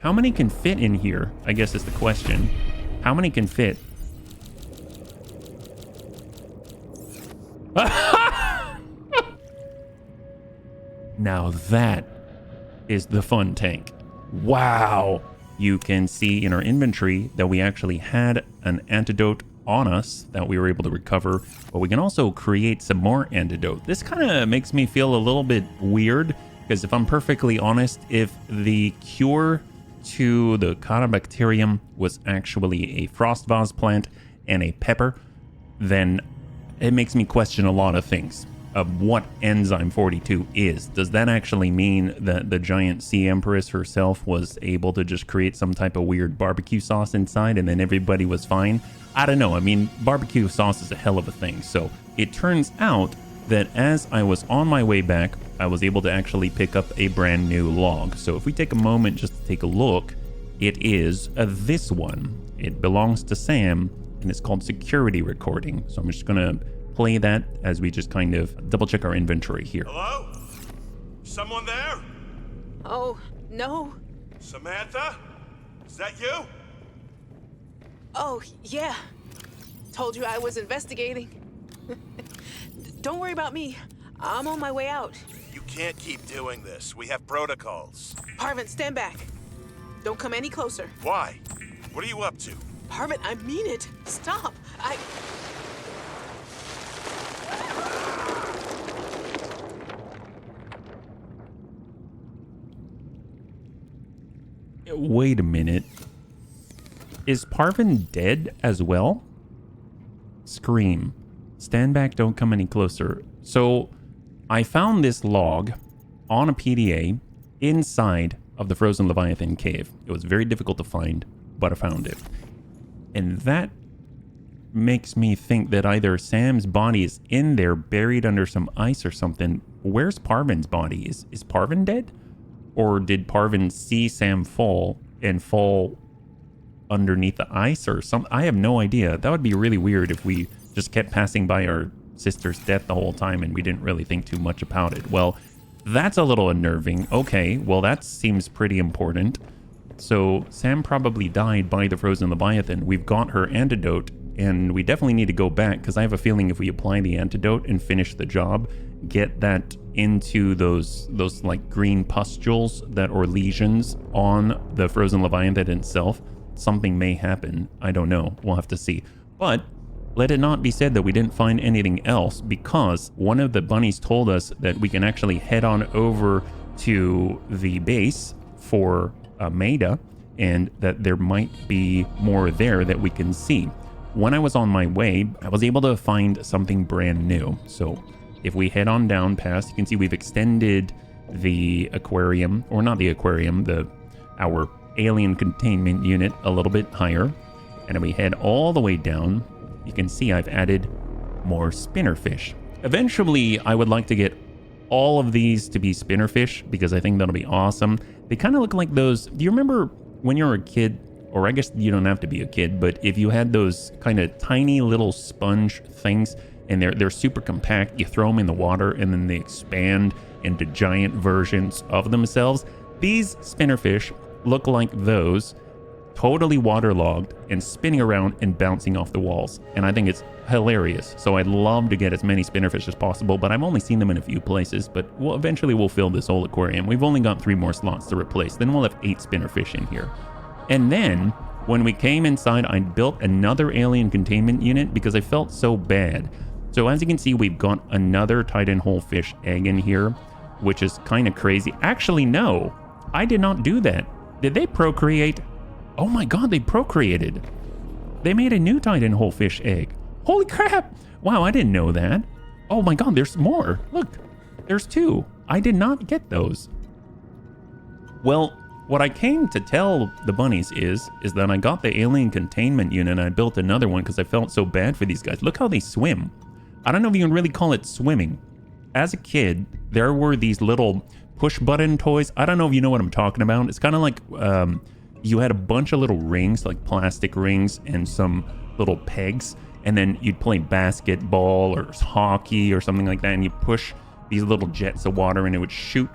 How many can fit in here, I guess is the question. How many can fit? Now that is the fun tank. Wow. You can see in our inventory that we actually had an antidote on us that we were able to recover, but we can also create some more antidote. This kind of makes me feel a little bit weird, because if I'm perfectly honest, if the cure to the Bacterium was actually a frost vase plant and a pepper, then it makes me question a lot of things of what enzyme 42 is. Does that actually mean that the giant sea empress herself was able to just create some type of weird barbecue sauce inside and then everybody was fine? I don't know. I mean, barbecue sauce is a hell of a thing. So it turns out that as I was on my way back, I was able to actually pick up a brand new log. So if we take a moment just to take a look, it is this one. It belongs to Sam and it's called security recording. So I'm just gonna play that as we just kind of double check our inventory here. Hello? Someone there? Oh, no. Samantha? Is that you? Oh, yeah. Told you I was investigating. Don't worry about me. I'm on my way out. You can't keep doing this. We have protocols. Parvin, stand back. Don't come any closer. Why? What are you up to? Parvin, I mean it. Stop. Wait a minute. Is Parvin dead as well? Scream. Stand back, don't come any closer. So I found this log on a PDA inside of the Frozen Leviathan cave. It was very difficult to find, but I found it. And that makes me think that either Sam's body is in there, buried under some ice or something. Where's Parvin's body? Is Parvin dead? Or did Parvin see Sam fall and fall underneath the ice or something? I have no idea. That would be really weird if we just kept passing by our sister's death the whole time and we didn't really think too much about it. Well, that's a little unnerving. Okay, well, that seems pretty important. So Sam probably died by the Frozen Leviathan. We've got her antidote, and we definitely need to go back, because I have a feeling if we apply the antidote and finish the job, get that into those like green pustules that or lesions on the Frozen Leviathan itself, something may happen. I don't know. We'll have to see. But let it not be said that we didn't find anything else, because one of the bunnies told us that we can actually head on over to the base for Maida, and that there might be more there that we can see. When I was on my way, I was able to find something brand new. So if we head on down past, you can see we've extended the aquarium, or not the aquarium, our alien containment unit a little bit higher. And if we head all the way down, you can see I've added more spinnerfish. Eventually, I would like to get all of these to be spinnerfish, because I think that'll be awesome. They kind of look like those. Do you remember when you were a kid, or I guess you don't have to be a kid, but if you had those kind of tiny little sponge things and they're super compact, you throw them in the water and then they expand into giant versions of themselves? These spinnerfish look like those, totally waterlogged and spinning around and bouncing off the walls. And I think it's hilarious. So I'd love to get as many spinnerfish as possible, but I've only seen them in a few places. But eventually we'll fill this whole aquarium. We've only got 3 more slots to replace. Then we'll have 8 spinnerfish in here. And then when we came inside, I built another alien containment unit because I felt so bad. So as you can see, we've got another Titan Holefish egg in here, which is kind of crazy. Actually, no, I did not do that. Did they procreate? Oh my God, they procreated. They made a new Titan Holefish egg. Holy crap. Wow, I didn't know that. Oh my God, there's more. Look, there's 2. I did not get those. Well, what I came to tell the bunnies is that I got the alien containment unit and I built another one because I felt so bad for these guys. Look how they swim. I don't know if you can really call it swimming. As a kid, there were these little push button toys. I don't know if you know what I'm talking about. It's kind of like you had a bunch of little rings, like plastic rings and some little pegs. And then you'd play basketball or hockey or something like that. And you push these little jets of water and it would shoot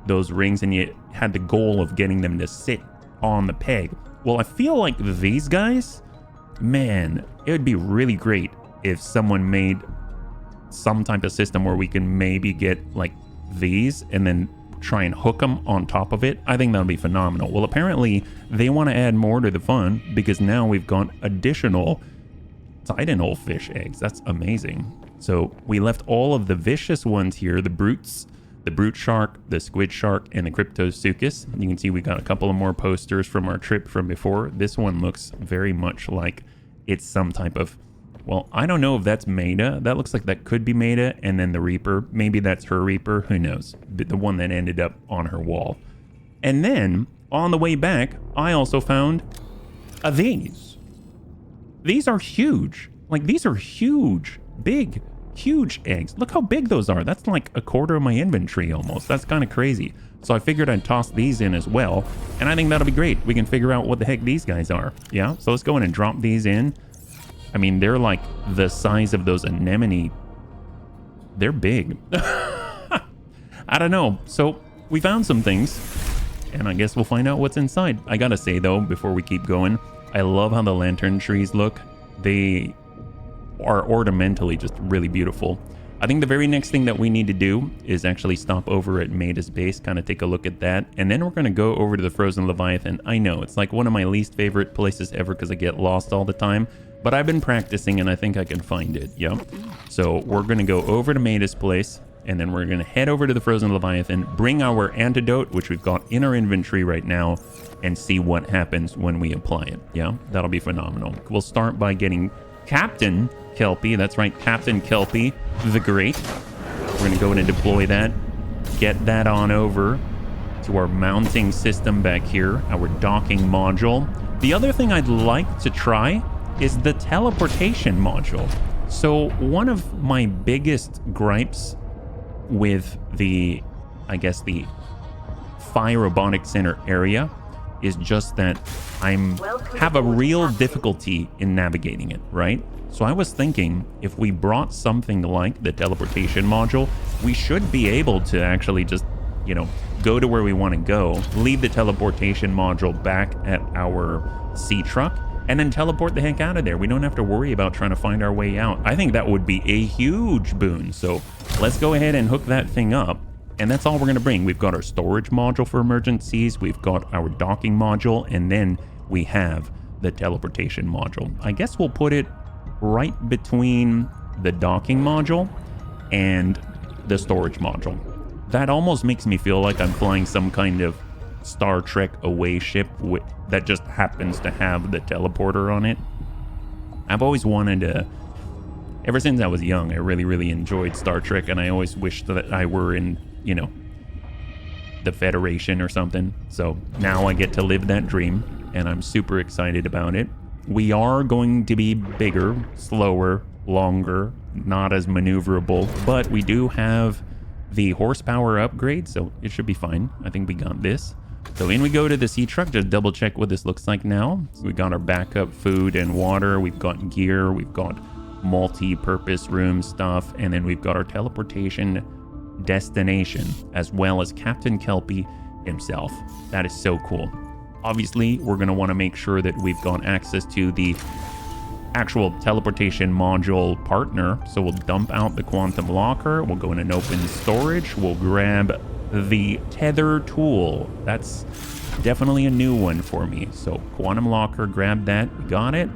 those rings, and you had the goal of getting them to sit on the peg. Well, I feel like these guys, man, it would be really great if someone made some type of system where we can maybe get like these and then try and hook them on top of it. I think that would be phenomenal. Well, apparently they want to add more to the fun because now we've got additional Titanol fish eggs. That's amazing. So we left all of the vicious ones here, the brutes, the brute shark, the squid shark, and the Cryptosuchus. You can see we got a couple of more posters from our trip from before. This one looks very much like it's some type of, well, I don't know if that's Maida. That looks like that could be Maida. And then the Reaper, maybe that's her Reaper. Who knows? The one that ended up on her wall. And then on the way back, I also found these. These are huge. Like, these are huge, big, huge eggs. Look how big those are. That's like a quarter of my inventory almost. That's kind of crazy. So I figured I'd toss these in as well. And I think that'll be great. We can figure out what the heck these guys are. Yeah, so let's go in and drop these in. I mean, they're like the size of those anemone. They're big. I don't know. So we found some things, and I guess we'll find out what's inside. I gotta say, though, before we keep going, I love how the lantern trees look. They are ornamentally just really beautiful. I think the very next thing that we need to do is actually stop over at Maida's base, kind of take a look at that, and then we're going to go over to the Frozen Leviathan. I know, it's like one of my least favorite places ever because I get lost all the time, but I've been practicing and I think I can find it, yep. So we're going to go over to Maida's place, and then we're going to head over to the Frozen Leviathan, bring our Antidote, which we've got in our inventory right now, and see what happens when we apply it, yeah? That'll be phenomenal. We'll start by getting Captain Kelpie, that's right, Captain Kelpie the Great. We're going to go in and deploy that, get that on over to our mounting system back here, our docking module. The other thing I'd like to try is the teleportation module. So one of my biggest gripes with the, I guess, the Phi Robotics Center area is just that I have a real difficulty in navigating it, right? So I was thinking if we brought something like the teleportation module, we should be able to actually just, you know, go to where we want to go, leave the teleportation module back at our sea truck, and then teleport the heck out of there. We don't have to worry about trying to find our way out. I think that would be a huge boon. So let's go ahead and hook that thing up. And that's all we're going to bring. We've got our storage module for emergencies. We've got our docking module. And then we have the teleportation module. I guess we'll put it right between the docking module and the storage module. That almost makes me feel like I'm flying some kind of Star Trek away ship that just happens to have the teleporter on it. I've always wanted to, ever since I was young, I really enjoyed Star Trek, and I always wished that I were in, you know, the Federation or something. So now I get to live that dream, and I'm super excited about it. We are going to be bigger, slower, longer, not as maneuverable, but we do have the horsepower upgrade, so it should be fine. I think we got this. So in we go to the sea truck, just double check what this looks like now. So we got our backup food and water, we've got gear, we've got multi-purpose room stuff, and then we've got our teleportation destination, as well as Captain Kelpie himself. That is so cool. Obviously, we're going to want to make sure that we've got access to the actual teleportation module partner. So we'll dump out the quantum locker. We'll go in and open storage. We'll grab the tether tool. That's definitely a new one for me. So quantum locker, grab that. We got it.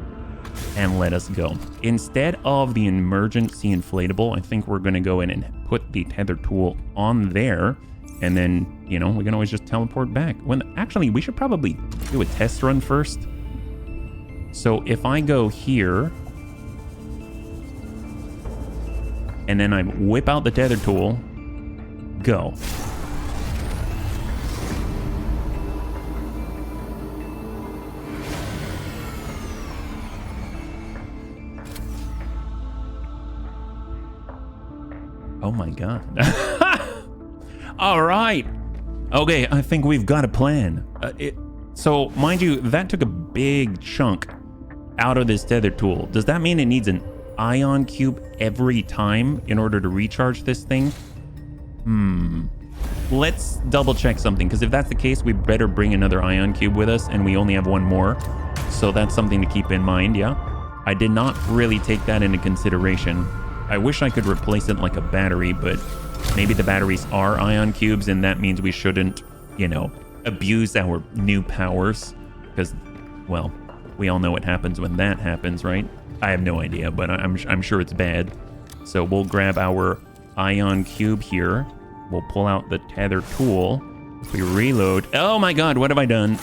And let us go. Instead of the emergency inflatable, I think we're going to go in and put the tether tool on there. And then, you know, we can always just teleport back. Actually, we should probably do a test run first. So if I go here, and then I whip out the tether tool, go. Oh my God. All right. Okay, I think we've got a plan. So, mind you, that took a big chunk out of this tether tool. Does that mean it needs an ion cube every time in order to recharge this thing? let's double check something, because if that's the case, we better bring another ion cube with us, and we only have one more. So that's something to keep in mind, yeah? I did not really take that into consideration. I wish I could replace it like a battery, but maybe the batteries are ion cubes, and that means we shouldn't, you know, abuse our new powers, because, well, we all know what happens when that happens, right? I have no idea, but I'm sure it's bad. So we'll grab our ion cube here. We'll pull out the tether tool. We reload. Oh my god, what have I done?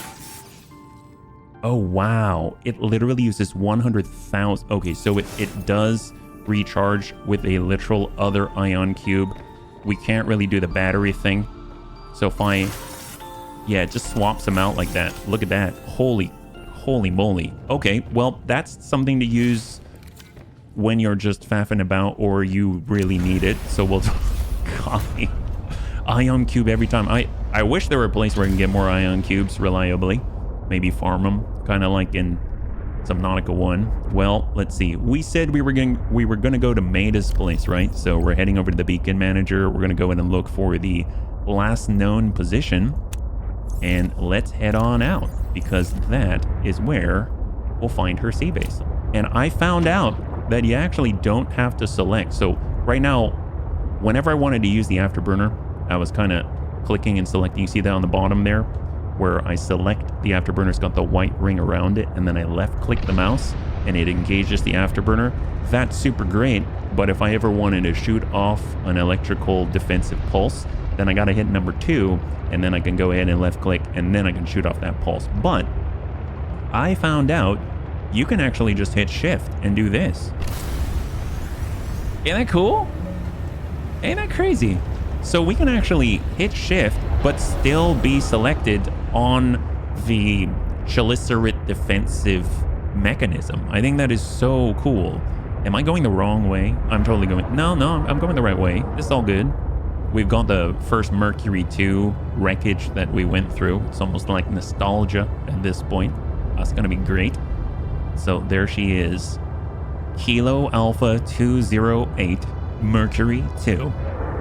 Oh wow, it literally uses 100,000. Okay, so it does recharge with a literal other ion cube. We can't really do the battery thing. So if I, yeah, it just swaps them out like that. Look at that. Holy moly. Okay, well, that's something to use when you're just faffing about or you really need it. So we'll copy ion cube every time. I wish there were a place where I can get more ion cubes reliably. Maybe farm them, kind of like in Subnautica 1. Well, let's see. We said we were gonna go to Maida's place, right? So we're heading over to the beacon manager. We're gonna go in and look for the last known position, and let's head on out, because that is where we'll find her sea base. And I found out that you actually don't have to select. So right now, whenever I wanted to use the afterburner, I was kind of clicking and selecting. You see that on the bottom there, where I select the afterburner, it's got the white ring around it, and then I left click the mouse and it engages the afterburner. That's super great, but if I ever wanted to shoot off an electrical defensive pulse, then I gotta hit number 2, and then I can go ahead and left click, and then I can shoot off that pulse. But I found out you can actually just hit shift and do this. Isn't that cool? Ain't that crazy? So we can actually hit shift, but still be selected on the Chelicerate defensive mechanism. I think that is so cool. Am I going the wrong way? I'm totally going... No, I'm going the right way. It's all good. We've got the first Mercury 2 wreckage that we went through. It's almost like nostalgia at this point. That's going to be great. So there she is. Kilo Alpha 208 Mercury 2.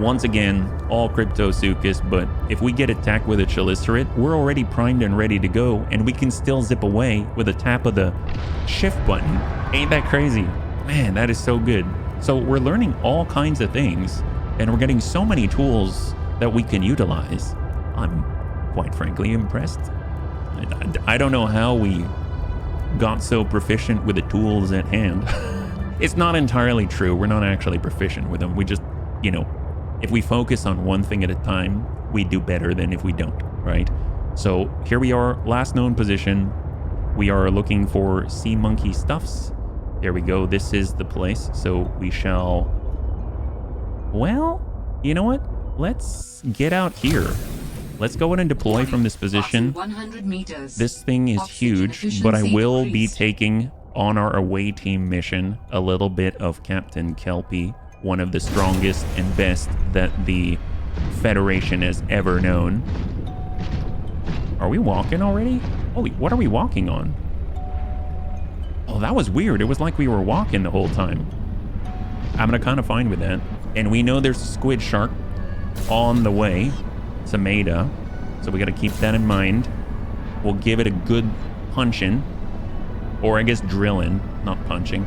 Once again, all Cryptosuchus, but if we get attacked with a Chelicerate, we're already primed and ready to go, and we can still zip away with a tap of the shift button. Ain't that crazy? Man, that is so good. So we're learning all kinds of things, and we're getting so many tools that we can utilize. I'm quite frankly impressed. I don't know how we got so proficient with the tools at hand. It's not entirely true. We're not actually proficient with them. We just, you know, if we focus on one thing at a time, we do better than if we don't, right? So here we are, last known position. We are looking for sea monkey stuffs. There we go. This is the place. So we shall... Well, you know what? Let's get out here. Let's go in and deploy from this position. 100 meters. This thing is huge, but I will be taking on our away team mission a little bit of Captain Kelpie, one of the strongest and best that the Federation has ever known. Are we walking already? Holy, what are we walking on? Oh, that was weird. It was like we were walking the whole time. I'm kind of fine with that. And we know there's a squid shark on the way to Maida, so we got to keep that in mind. We'll give it a good punching, or I guess drilling, not punching.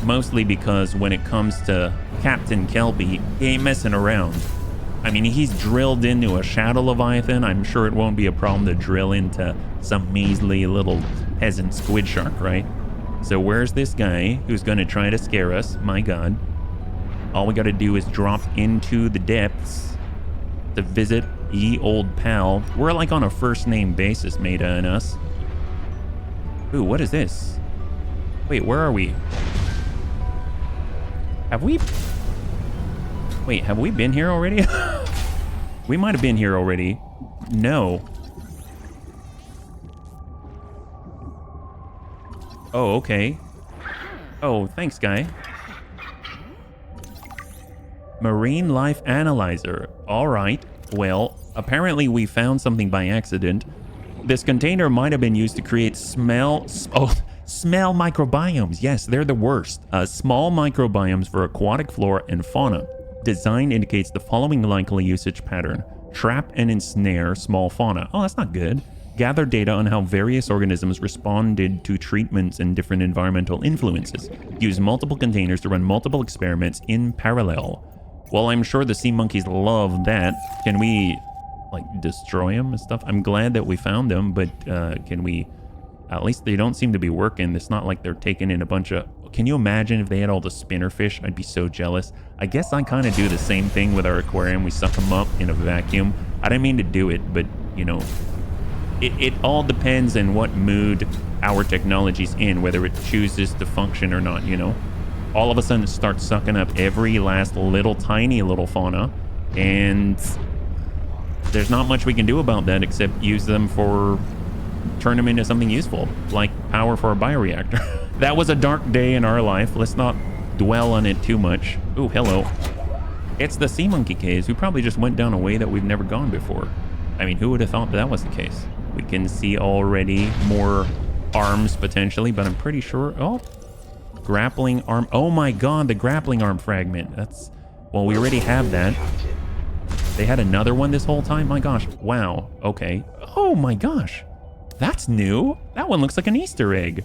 Mostly because when it comes to Captain Kelpie, he ain't messing around. I mean, he's drilled into a Shadow Leviathan. I'm sure it won't be a problem to drill into some measly little peasant squid shark, right? So where's this guy who's going to try to scare us? My God. All we got to do is drop into the depths to visit ye old pal. We're like on a first name basis, Maida and us. Ooh, what is this? Wait, where are we? Have we... Wait, have we been here already? We might have been here already. No. Oh, okay. Oh, thanks, guy. Marine Life Analyzer. All right. Well, apparently we found something by accident. This container might have been used to create smell microbiomes. Yes, they're the worst. Small microbiomes for aquatic flora and fauna. Design indicates the following likely usage pattern. Trap and ensnare small fauna. Oh, that's not good. Gather data on how various organisms responded to treatments and different environmental influences. Use multiple containers to run multiple experiments in parallel. Well, I'm sure the sea monkeys love that. Can we, like, destroy them and stuff? I'm glad that we found them, but can we... At least they don't seem to be working. It's not like they're taking in a bunch of... Can you imagine if they had all the spinner fish? I'd be so jealous. I guess I kind of do the same thing with our aquarium. We suck them up in a vacuum. I didn't mean to do it, but, you know... It all depends on what mood our technology's in, whether it chooses to function or not, you know? All of a sudden it starts sucking up every last little tiny little fauna, and there's not much we can do about that except use them for... turn them into something useful, like power for a bioreactor. That was a dark day in our life. Let's not dwell on it too much. Ooh, hello. It's the sea monkey caves. We probably just went down a way that we've never gone before. I mean, who would have thought that was the case? We can see already more arms potentially, but I'm pretty sure... Oh, grappling arm. Oh my god, the grappling arm fragment. That's... Well, we already have that. They had another one this whole time? My gosh. Wow. Okay. Oh my gosh. That's new. That one looks like an Easter egg.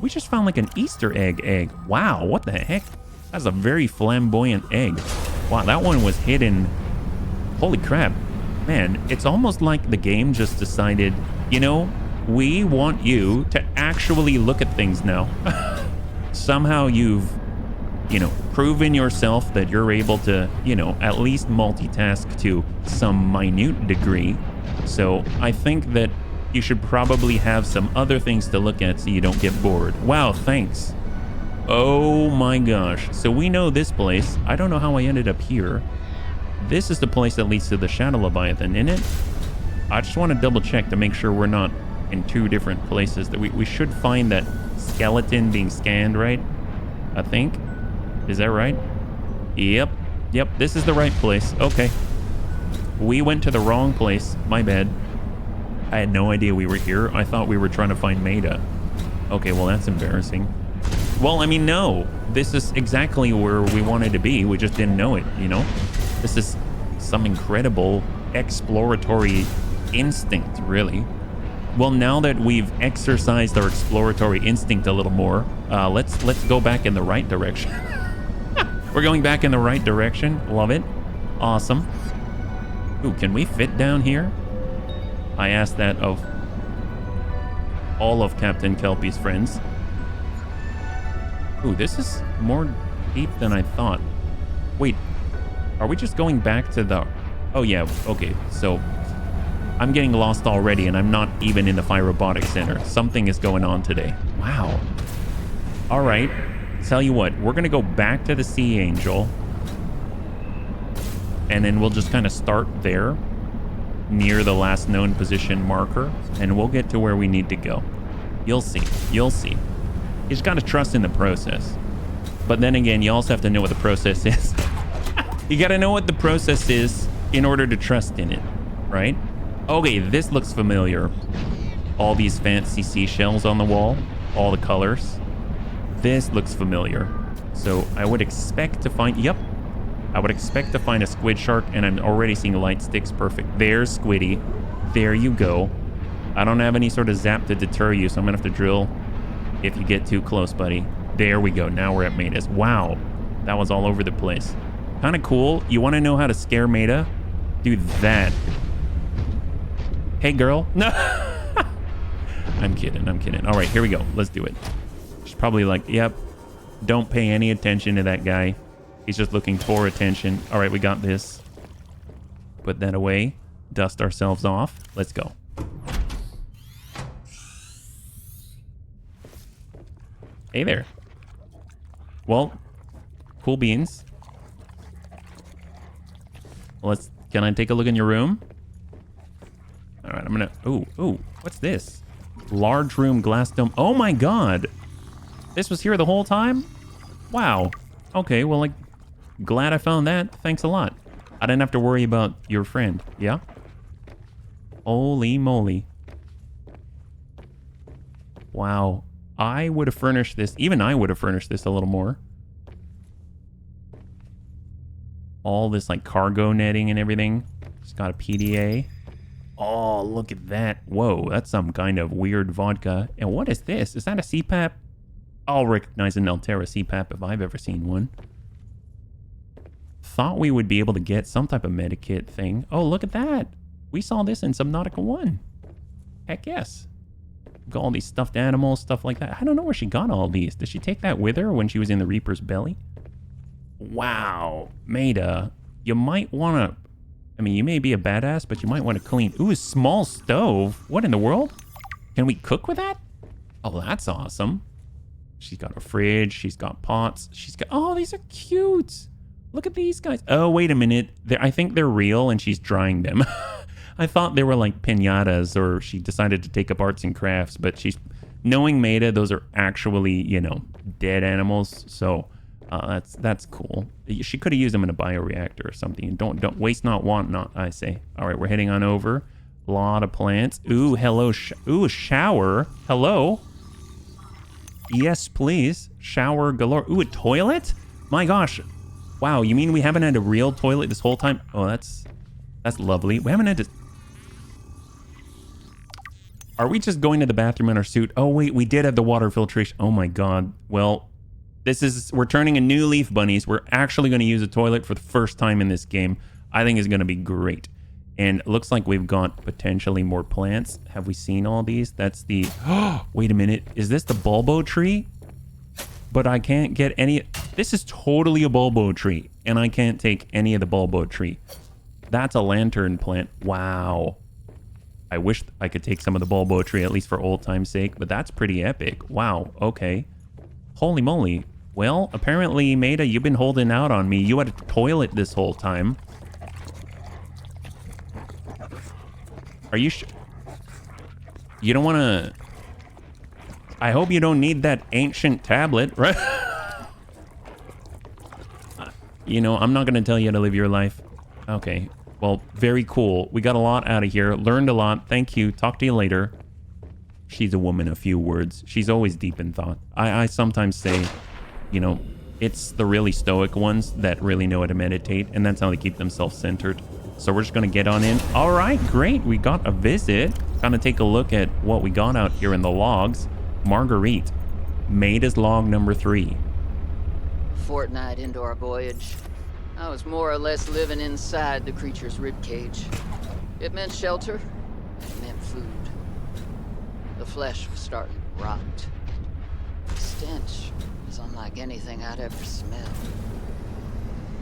We just found like an Easter egg. Wow, what the heck? That's a very flamboyant egg. Wow, that one was hidden. Holy crap. Man, it's almost like the game just decided, you know, we want you to actually look at things now. Somehow you've, you know, proven yourself that you're able to, you know, at least multitask to some minute degree. So I think that you should probably have some other things to look at so you don't get bored. Wow, thanks. Oh my gosh. So we know this place. I don't know how I ended up here. This is the place that leads to the Shadow Leviathan, isn't it? I just want to double check to make sure we're not in two different places. That we should find that skeleton being scanned, right? I think. Is that right? Yep. Yep, this is the right place. Okay. We went to the wrong place. My bad. I had no idea we were here. I thought we were trying to find Maida. Okay, well, that's embarrassing. Well, I mean, no. This is exactly where we wanted to be. We just didn't know it, you know? This is some incredible exploratory instinct, really. Well, now that we've exercised our exploratory instinct a little more, let's go back in the right direction. We're going back in the right direction. Love it. Awesome. Ooh, can we fit down here? I asked that of all of Captain Kelpie's friends. Ooh, this is more deep than I thought. Wait, are we just going back to the... Oh, yeah, okay, so I'm getting lost already, and I'm not even in the Fire Robotics Center. Something is going on today. Wow. All right, tell you what, we're going to go back to the Sea Angel, and then we'll just kind of start there, near the last known position marker, and we'll get to where we need to go. You'll see. You'll see. You just got to trust in the process. But then again, you also have to know what the process is. You got to know what the process is in order to trust in it, right? Okay, this looks familiar. All these fancy seashells on the wall, all the colors. This looks familiar. So I would expect to find... Yep. I would expect to find a squid shark, and I'm already seeing light sticks. Perfect. There's Squiddy. There you go. I don't have any sort of zap to deter you, so I'm gonna have to drill if you get too close, buddy. There we go. Now we're at Maida's. Wow. That was all over the place. Kind of cool. You want to know how to scare Maida? Do that. Hey, girl. No. I'm kidding. I'm kidding. All right, here we go. Let's do it. She's probably like, yep. Don't pay any attention to that guy. He's just looking for attention. All right, we got this. Put that away. Dust ourselves off. Let's go. Hey there. Well, cool beans. Can I take a look in your room? All right, I'm gonna, ooh, what's this? Large room, glass dome. Oh my God. This was here the whole time? Wow. Okay, well, like, glad I found that. Thanks a lot. I didn't have to worry about your friend. Yeah? Holy moly. Wow. I would have furnished this. Even I would have furnished this a little more. All this like cargo netting and everything. She's got a PDA. Oh, look at that. Whoa, that's some kind of weird vodka. And what is this? Is that a CPAP? I'll recognize an Altera CPAP if I've ever seen one. Thought we would be able to get some type of medikit thing. Oh, look at that. We saw this in Subnautica 1. Heck yes. Got all these stuffed animals, stuff like that. I don't know where she got all these. Did she take that with her when she was in the Reaper's belly? Wow. Maida, you might want to... I mean, you may be a badass, but you might want to clean... Ooh, a small stove. What in the world? Can we cook with that? Oh, that's awesome. She's got a fridge. She's got pots. She's got... Oh, these are cute. Look at these guys. Oh, wait a minute. I think they're real, and she's drying them. I thought they were like piñatas, or she decided to take up arts and crafts, but she's... Knowing Maida, those are actually, you know, dead animals, so that's cool. She could have used them in a bioreactor or something. Don't waste not, want not, I say. All right, we're heading on over. A lot of plants. Ooh, hello. Ooh, a shower. Hello. Yes, please. Shower galore. Ooh, a toilet? My gosh. Wow, you mean we haven't had a real toilet this whole time? Oh, that's lovely. We haven't had to... Are we just going to the bathroom in our suit? Oh, wait, we did have the water filtration. Oh, my God. Well, we're turning a new leaf, bunnies. We're actually going to use a toilet for the first time in this game. I think it's going to be great. And it looks like we've got potentially more plants. Have we seen all these? That's the... Oh, wait a minute. Is this the bulbo tree? But I can't get any... This is totally a bulbo tree. And I can't take any of the bulbo tree. That's a lantern plant. Wow. I wish I could take some of the bulbo tree, at least for old time's sake, but that's pretty epic. Wow, okay. Holy moly. Well, apparently, Maida, you've been holding out on me. You had a toilet this whole time. Are you sure? You don't want to... I hope you don't need that ancient tablet, right? You know, I'm not going to tell you how to live your life. Okay. Well, very cool. We got a lot out of here. Learned a lot. Thank you. Talk to you later. She's a woman of few words. She's always deep in thought. I sometimes say, you know, it's the really stoic ones that really know how to meditate, and that's how they keep themselves centered. So we're just going to get on in. All right, great. We got a visit. Kind of take a look at what we got out here in the logs. Margarite. Maida's log number 3. Fortnight into our voyage, I was more or less living inside the creature's ribcage. It meant shelter, and it meant food. The flesh was starting to rot. The stench was unlike anything I'd ever smelled.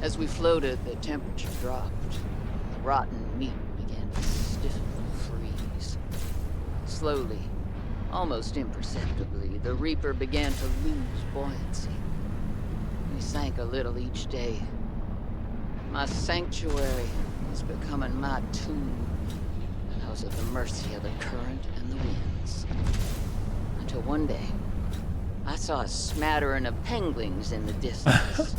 As we floated, the temperature dropped. The rotten meat began to stiffen and freeze. Slowly, almost imperceptibly, the Reaper began to lose buoyancy. We sank a little each day. My sanctuary was becoming my tomb, and I was at the mercy of the current and the winds. Until one day, I saw a smattering of penglings in the distance.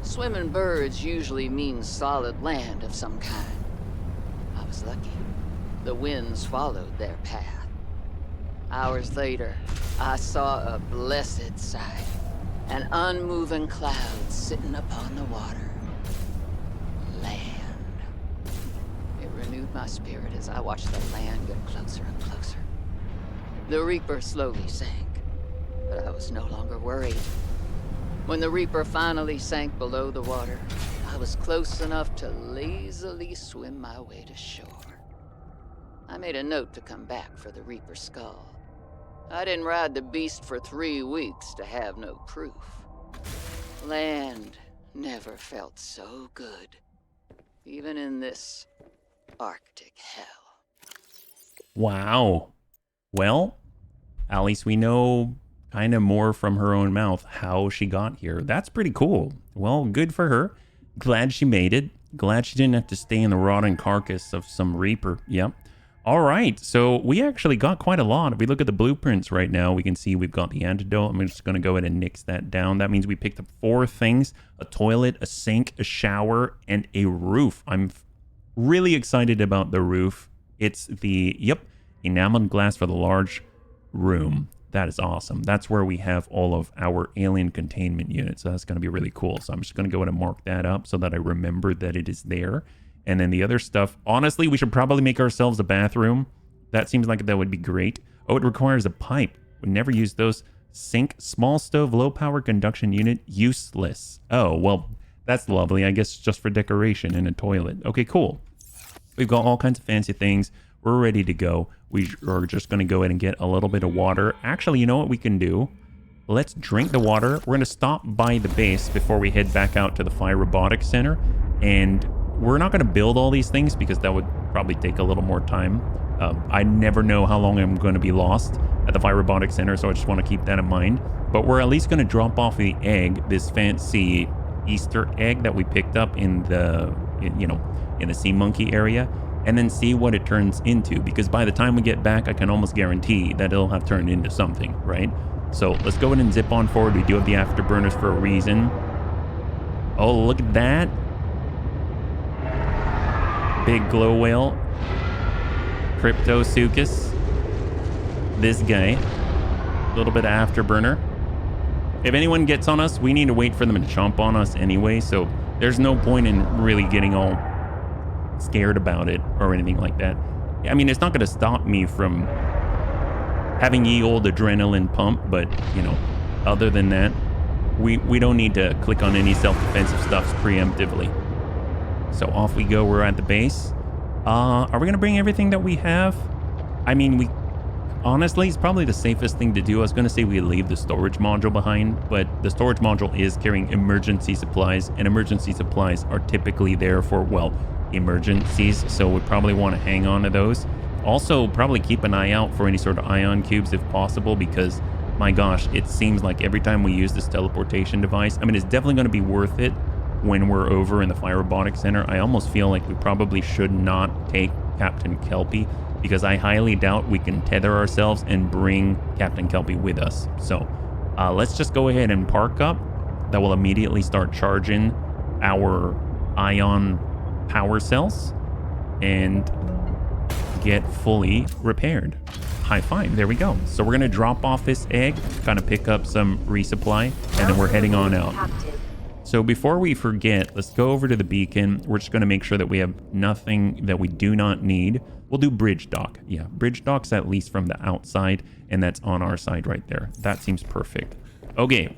Swimming birds usually mean solid land of some kind. I was lucky. The winds followed their path. Hours later, I saw a blessed sight. An unmoving cloud sitting upon the water. Land. It renewed my spirit as I watched the land get closer and closer. The Reaper slowly sank, but I was no longer worried. When the Reaper finally sank below the water, I was close enough to lazily swim my way to shore. I made a note to come back for the Reaper skull. I didn't ride the beast for 3 weeks to have no proof. Land never felt so good, even in this Arctic hell. Wow. Well, at least we know kind of more from her own mouth how she got here. That's pretty cool. Well, good for her. Glad she made it. Glad she didn't have to stay in the rotting carcass of some Reaper. Yep. All right, so we actually got quite a lot. If we look at the blueprints right now, we can see we've got the antidote. I'm just going to go ahead and nix that down. That means we picked up 4 things: a toilet, a sink, a shower, and a roof. I'm really excited about the roof. It's the, enameled glass for the large room. That is awesome. That's where we have all of our alien containment units. So that's going to be really cool. So I'm just going to go ahead and mark that up so that I remember that it is there. And then the other stuff, honestly, we should probably make ourselves a bathroom. That seems like that would be great. Oh, it requires a pipe. We never use those. Sink, small stove, low power conduction unit, useless. Oh, well, that's lovely. I guess just for decoration in a toilet. Okay, cool. We've got all kinds of fancy things. We're ready to go. We are just going to go ahead and get a little bit of water. Actually, you know what we can do? Let's drink the water. We're going to stop by the base before we head back out to the Fire Robotics Center. And we're not going to build all these things because that would probably take a little more time. I never know how long I'm going to be lost at the Fire Robotics Center, so I just want to keep that in mind. But we're at least going to drop off the egg, this fancy Easter egg that we picked up in the, in the sea monkey area, and then see what it turns into. Because by the time we get back, I can almost guarantee that it'll have turned into something, right? So let's go ahead and zip on forward. We do have the afterburners for a reason. Oh, look at that. Big glow whale. Cryptosuchus. This guy. A little bit of afterburner. If anyone gets on us, we need to wait for them to chomp on us anyway, so there's no point in really getting all scared about it or anything like that. I mean, it's not going to stop me from having ye old adrenaline pump, but, other than that, we don't need to click on any self-defensive stuff preemptively. So off we go. We're at the base. Are we going to bring everything that we have? I mean, honestly, it's probably the safest thing to do. I was going to say we leave the storage module behind, but the storage module is carrying emergency supplies, and emergency supplies are typically there for, well, emergencies, so we probably want to hang on to those. Also, probably keep an eye out for any sort of ion cubes if possible, because, my gosh, it seems like every time we use this teleportation device, I mean, it's definitely going to be worth it when we're over in the Fire Robotics Center. I almost feel like we probably should not take Captain Kelpie, because I highly doubt we can tether ourselves and bring Captain Kelpie with us. So let's just go ahead and park up. That will immediately start charging our ion power cells and get fully repaired. High five. There we go. So we're going to drop off this egg, kind of pick up some resupply, and then we're heading on out. So before we forget, let's go over to the beacon. We're just going to make sure that we have nothing that we do not need. We'll do bridge dock. Yeah, bridge dock's at least from the outside, and that's on our side right there. That seems perfect. Okay,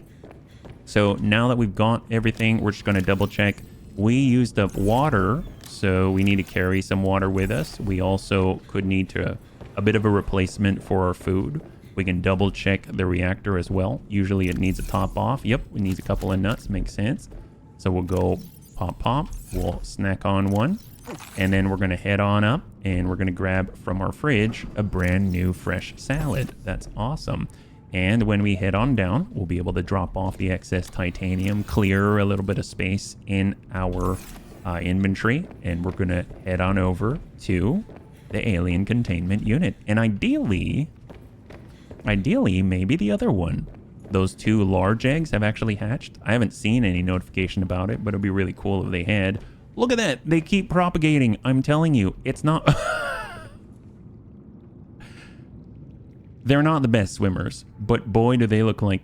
so now that we've got everything, we're just going to double check. We used up water, so we need to carry some water with us. We also could need a bit of a replacement for our food. We can double check the reactor as well. Usually it needs a top off. Yep, it needs a couple of nuts. Makes sense. So we'll go pop, pop. We'll snack on one. And then we're going to head on up and we're going to grab from our fridge a brand new fresh salad. That's awesome. And when we head on down, we'll be able to drop off the excess titanium, clear a little bit of space in our inventory. And we're going to head on over to the alien containment unit. And ideally, maybe the other one. Those two large eggs have actually hatched. I haven't seen any notification about it, but it'd be really cool if they had. Look at that. They keep propagating. I'm telling you, it's not... They're not the best swimmers, but boy, do they look like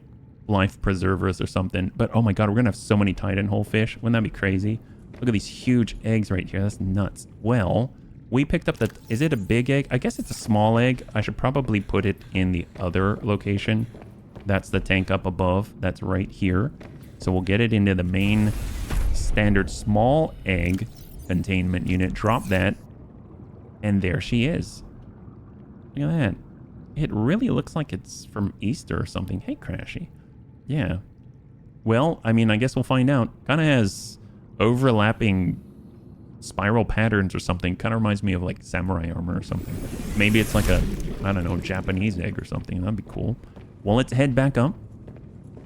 life preservers or something. But oh my god, we're going to have so many titanhole fish. Wouldn't that be crazy? Look at these huge eggs right here. That's nuts. Well... we picked up the... is it a big egg? I guess it's a small egg. I should probably put it in the other location. That's the tank up above. That's right here. So we'll get it into the main standard small egg containment unit. Drop that. And there she is. Look at that. It really looks like it's from Easter or something. Hey, Crashy. Yeah. Well, I mean, I guess we'll find out. Kind of has overlapping... spiral patterns or something. Kind of reminds me of like samurai armor or something. Maybe it's like a, I don't know, Japanese egg or something. That'd be cool. Well, let's head back up.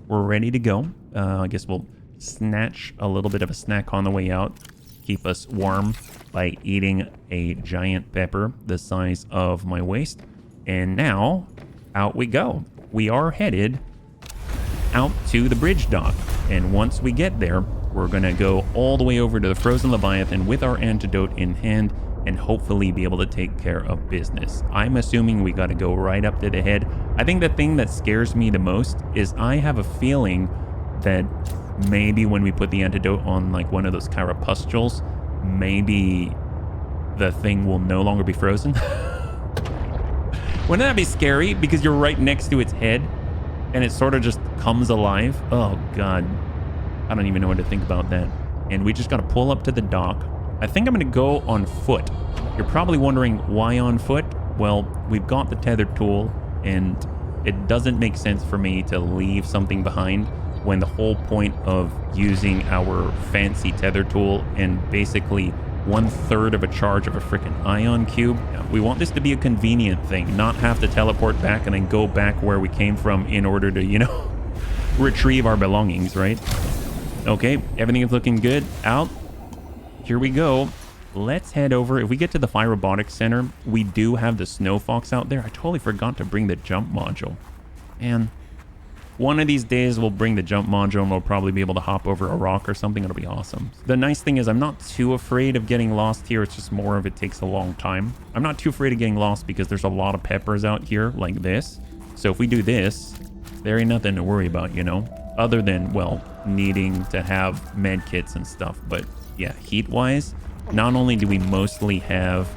We're ready to go. I guess we'll snatch a little bit of a snack on the way out. Keep us warm by eating a giant pepper the size of my waist. And now, out we go. We are headed out to the bridge dock. And once we get there, we're going to go all the way over to the Frozen Leviathan with our antidote in hand and hopefully be able to take care of business. I'm assuming we got to go right up to the head. I think the thing that scares me the most is I have a feeling that maybe when we put the antidote on like one of those carapustules, maybe the thing will no longer be frozen. Wouldn't that be scary? Because you're right next to its head and it sort of just comes alive. Oh, God. I don't even know what to think about that. And we just got to pull up to the dock. I think I'm going to go on foot. You're probably wondering why on foot? Well, we've got the tether tool, and it doesn't make sense for me to leave something behind when the whole point of using our fancy tether tool and basically 1/3 of a charge of a freaking ion cube. We want this to be a convenient thing, not have to teleport back and then go back where we came from in order to, you know, retrieve our belongings, right? Okay, everything is looking good. Out. Here we go. Let's head over. If we get to the Fire Robotics Center, we do have the Snow Fox out there. I totally forgot to bring the jump module. Man, one of these days we'll bring the jump module and we'll probably be able to hop over a rock or something. It'll be awesome. The nice thing is I'm not too afraid of getting lost here. It's just more of it takes a long time. I'm not too afraid of getting lost because there's a lot of peppers out here like this. So if we do this, there ain't nothing to worry about, you know, other than, well, needing to have med kits and stuff. But yeah, heat wise, not only do we mostly have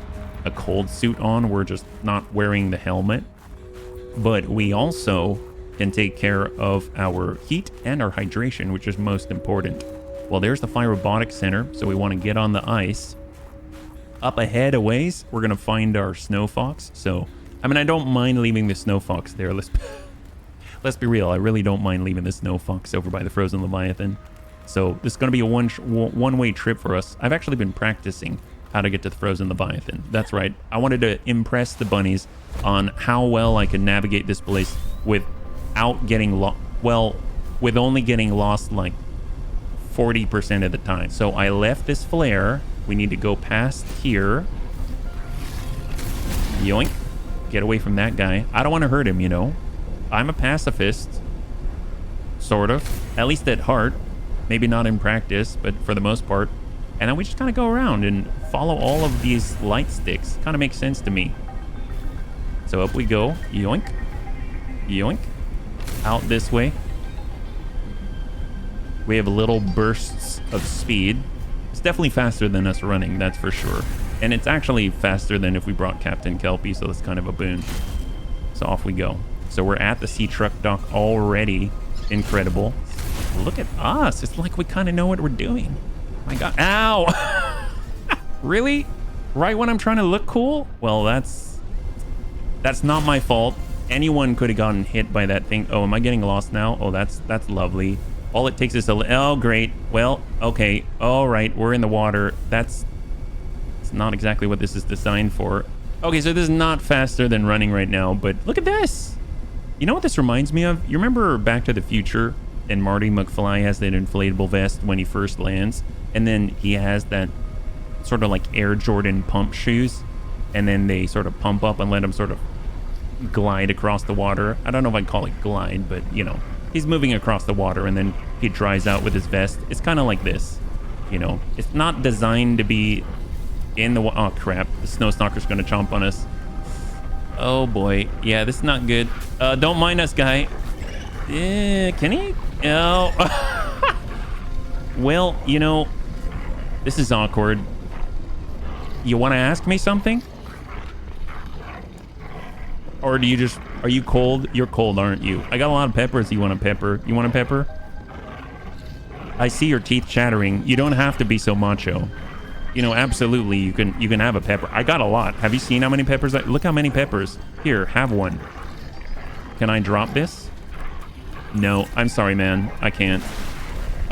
a cold suit on, we're just not wearing the helmet, but we also can take care of our heat and our hydration, which is most important. Well, there's the Fire Robotics Center, so we want to get on the ice. Up ahead a ways, we're going to find our Snow Fox. So, I mean, I don't mind leaving the Snow Fox there. Let's be real, I really don't mind leaving the Snow Fox over by the Frozen Leviathan. So this is going to be a one-way trip for us. I've actually been practicing how to get to the Frozen Leviathan. That's right. I wanted to impress the bunnies on how well I could navigate this place without getting lost. Well, with only getting lost like 40% of the time. So I left this flare. We need to go past here. Yoink. Get away from that guy. I don't want to hurt him, you know. I'm a pacifist. Sort of. At least at heart. Maybe not in practice, but for the most part. And then we just kind of go around and follow all of these light sticks. Kind of makes sense to me. So up we go. Yoink. Yoink. Out this way. We have little bursts of speed. It's definitely faster than us running, that's for sure. And it's actually faster than if we brought Captain Kelpie, so that's kind of a boon. So off we go. So we're at the sea truck dock already. Incredible. Look at us. It's like we kind of know what we're doing. My God. Ow! Really? Right when I'm trying to look cool? Well, that's not my fault. Anyone could have gotten hit by that thing. Oh, am I getting lost now? Oh, that's lovely. All it takes is a... Oh, great. Well, okay. All right. We're in the water. It's not exactly what this is designed for. Okay, so this is not faster than running right now, but look at this. You know what this reminds me of? You remember Back to the Future? And Marty McFly has that inflatable vest when he first lands. And then he has that sort of like Air Jordan pump shoes. And then they sort of pump up and let him sort of glide across the water. I don't know if I'd call it glide, but you know, he's moving across the water and then he dries out with his vest. It's kind of like this, you know. It's not designed to be in the... Oh, crap. The Snow Stalker's going to chomp on us. Oh, boy. Yeah, this is not good. Don't mind us, guy. Can he? Oh. Well, you know, this is awkward. You want to ask me something? Or do you just... Are you cold? You're cold, aren't you? I got a lot of peppers. You want a pepper? You want a pepper? I see your teeth chattering. You don't have to be so macho. You know, absolutely, you can have a pepper. I got a lot. Have you seen how many peppers? Look how many peppers. Here, have one. Can I drop this? No, I'm sorry, man. I can't.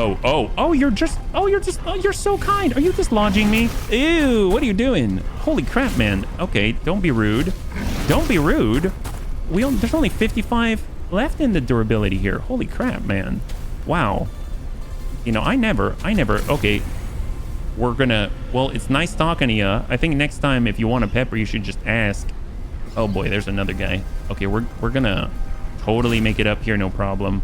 Oh, you're so kind. Are you dislodging me? Ew, what are you doing? Holy crap, man. Okay, don't be rude. Don't be rude. There's only 55 left in the durability here. Holy crap, man. Wow. You know, I never, okay. We're gonna, well, it's nice talking to you. I think next time if you want a pepper, you should just ask. Oh boy, there's another guy. Okay, we're gonna totally make it up here, no problem.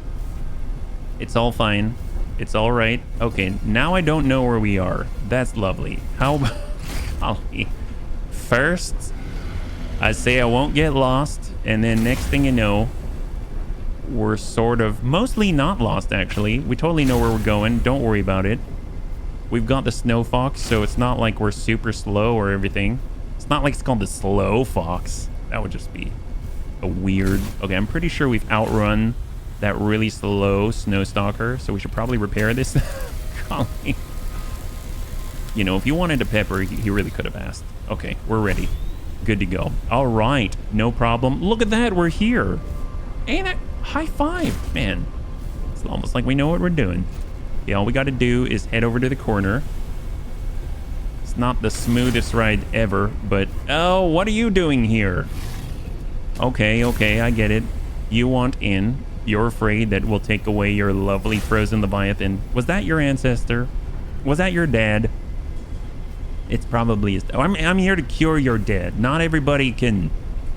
It's all fine. It's all right. Okay, now I don't know where we are. That's lovely. How about, golly. First, I say I won't get lost, and then next thing you know, we're sort of mostly not lost, actually. We totally know where we're going. Don't worry about it. we've got the Snow Fox, so it's not like we're super slow or everything. It's not like it's called the Slow Fox. That would just be a weird... Okay, I'm pretty sure we've outrun that really slow Snow Stalker, so we should probably repair this colony. You know, if you wanted a pepper, he really could have asked. Okay, we're ready. Good to go. All right, no problem. Look at that, we're here. Ain't that... High five, man. It's almost like we know what we're doing. Yeah, all we got to do is head over to the corner. It's not the smoothest ride ever, but... Oh, what are you doing here? Okay, I get it. You want in. You're afraid that we'll take away your lovely frozen Leviathan. Was that your ancestor? Was that your dad? It's probably... I'm here to cure your dad. Not everybody can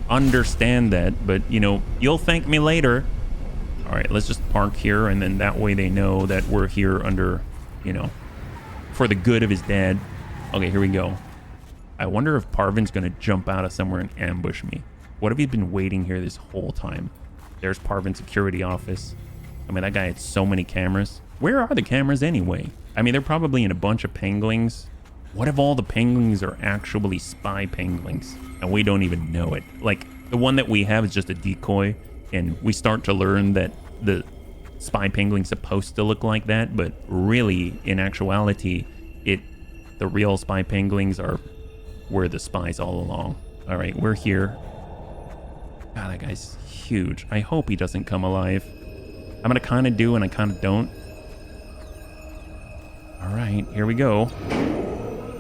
understand that, but, you know, you'll thank me later. All right, let's just park here, and then that way they know that we're here under, you know, for the good of his dad. Okay, here we go. I wonder if Parvin's going to jump out of somewhere and ambush me. What if he's been waiting here this whole time? There's Parvin's security office. I mean, that guy had so many cameras. Where are the cameras anyway? I mean, they're probably in a bunch of penglings. What if all the penglings are actually spy penglings and we don't even know it? Like, the one that we have is just a decoy, and we start to learn that the spy penguin's supposed to look like that, but really, in actuality, the real spy penguins were the spies all along. All right, we're here. God, that guy's huge. I hope he doesn't come alive. I'm gonna kind of do and I kind of don't. All right, here we go.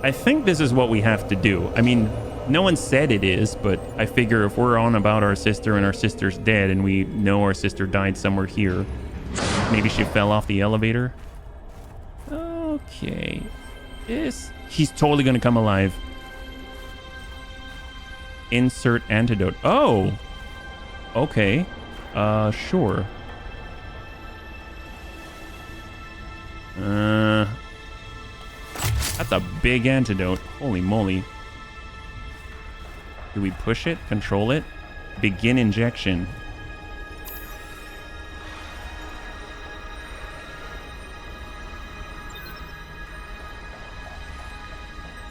I think this is what we have to do. I mean, no one said it is, but I figure if we're on about our sister and our sister's dead and we know our sister died somewhere here, maybe she fell off the elevator. Okay. He's totally gonna come alive. Insert antidote. Oh! Okay. Sure. That's a big antidote. Holy moly. Do we push it? Control it? Begin injection.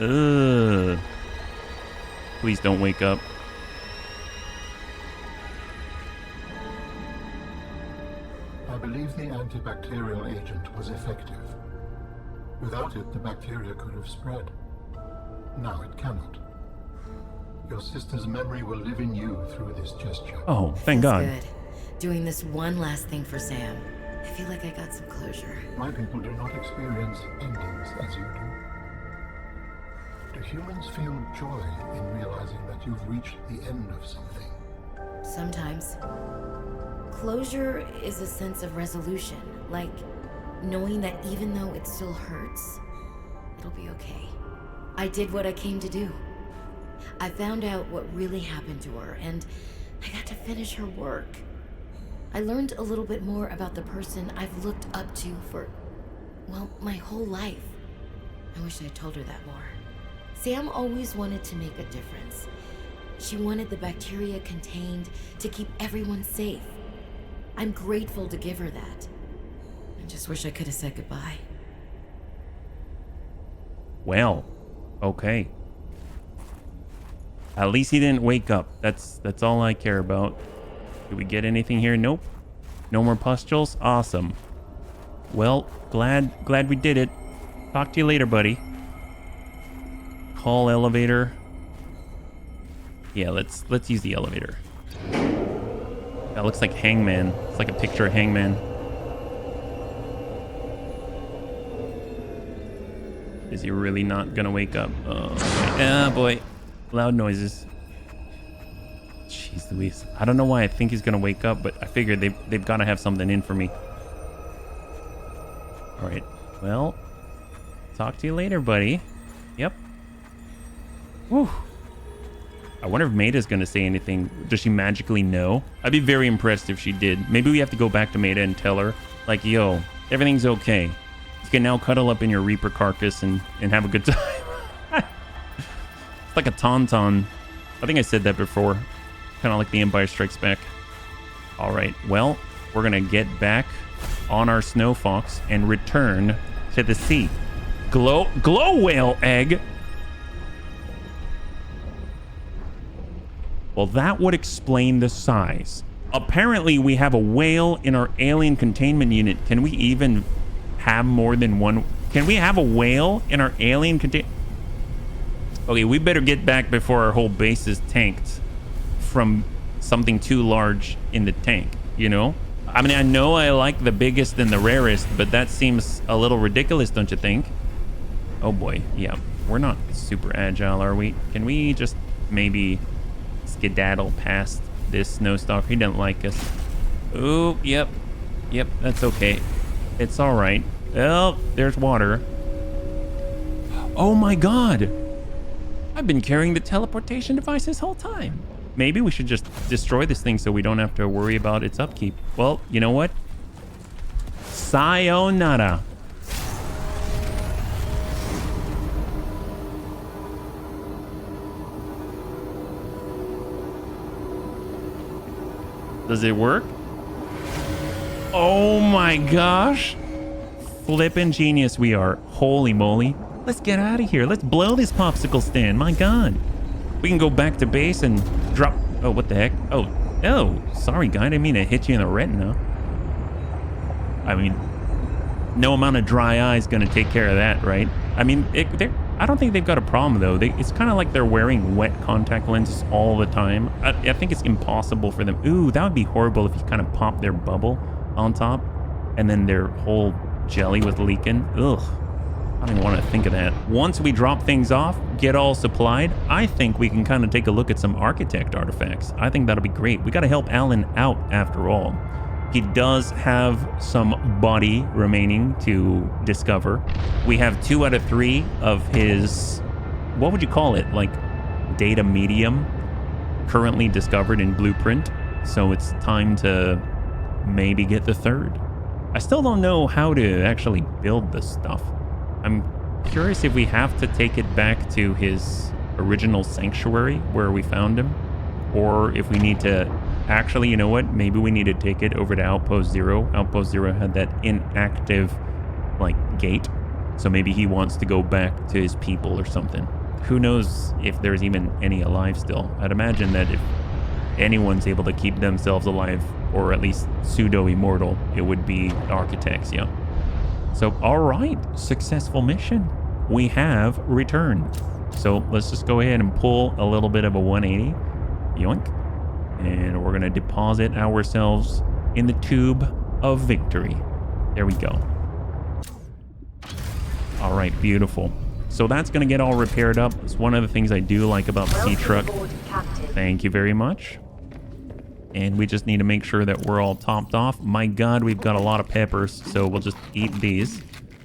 Ugh. Please don't wake up. I believe the antibacterial agent was effective. Without it, the bacteria could have spread. Now it cannot. Your sister's memory will live in you through this gesture. Oh, thank God. Good. Doing this one last thing for Sam. I feel like I got some closure. My people do not experience endings as you do. Do humans feel joy in realizing that you've reached the end of something? Sometimes. Closure is a sense of resolution, like knowing that even though it still hurts, it'll be okay. I did what I came to do. I found out what really happened to her, and I got to finish her work. I learned a little bit more about the person I've looked up to for, well, my whole life. I wish I'd told her that more. Sam always wanted to make a difference. She wanted the bacteria contained to keep everyone safe. I'm grateful to give her that. I just wish I could have said goodbye. Well, okay. At least he didn't wake up. That's all I care about. Did we get anything here? Nope. No more pustules? Awesome. Well, glad we did it. Talk to you later, buddy. Call elevator. Yeah, let's use the elevator. That looks like Hangman. It's like a picture of Hangman. Is he really not gonna wake up? Oh, okay. Ah, boy. Loud noises. Jeez Louise. I don't know why I think he's gonna wake up, but I figured they've got to have something in for me. All right. Well, talk to you later, buddy. Yep. Whew. I wonder if Maida's gonna say anything. Does she magically know? I'd be very impressed if she did. Maybe we have to go back to Maida and tell her, like, yo, everything's okay. You can now cuddle up in your Reaper carcass and have a good time. It's like a tauntaun. I think I said that before. Kind of like the Empire Strikes Back. All right, well, we're gonna get back on our Snow Fox and return to the sea. Glow whale egg? Well, that would explain the size. Apparently, we have a whale in our alien containment unit. Can we even have more than one? Can we have a whale in our alien containment? Okay, we better get back before our whole base is tanked from something too large in the tank, you know? I mean, I know I like the biggest and the rarest, but that seems a little ridiculous, don't you think? Oh boy, yeah. We're not super agile, are we? Can we just maybe skedaddle past this snow stalker? He doesn't like us. Oh, yep. Yep, that's okay. It's all right. Oh, there's water. Oh my god. I've been carrying the teleportation device this whole time. Maybe we should just destroy this thing so we don't have to worry about its upkeep. Well, you know what? Sayonara. Does it work? Oh my gosh. Flippin' genius we are. Holy moly. Let's get out of here. Let's blow this popsicle stand. My god. We can go back to base and drop... Oh, what the heck? Oh, sorry, guy. I didn't mean to hit you in the retina. I mean, no amount of dry eye is going to take care of that, right? I mean, I don't think they've got a problem, though. It's kind of like they're wearing wet contact lenses all the time. I think it's impossible for them. Ooh, that would be horrible if you kind of pop their bubble on top and then their whole jelly was leaking. Ugh. I don't even want to think of that. Once we drop things off, get all supplied, I think we can kind of take a look at some architect artifacts. I think that'll be great. We got to help Alan out after all. He does have some body remaining to discover. We have 2 out of 3 of his, what would you call it? Like data medium currently discovered in Blueprint. So it's time to maybe get the 3rd. I still don't know how to actually build this stuff. I'm curious if we have to take it back to his original sanctuary where we found him, or if we need to actually, you know what? Maybe we need to take it over to Outpost Zero. Outpost Zero had that inactive, like, gate. So maybe he wants to go back to his people or something. Who knows if there's even any alive still? I'd imagine that if anyone's able to keep themselves alive, or at least pseudo-immortal, it would be architects, yeah. So, all right, successful mission. We have returned. So let's just go ahead and pull a little bit of a 180. Yoink. And we're going to deposit ourselves in the tube of victory. There we go. All right, beautiful. So that's going to get all repaired up. It's one of the things I do like about the sea truck. Thank you very much. And we just need to make sure that we're all topped off. My god, we've got a lot of peppers, so we'll just eat these.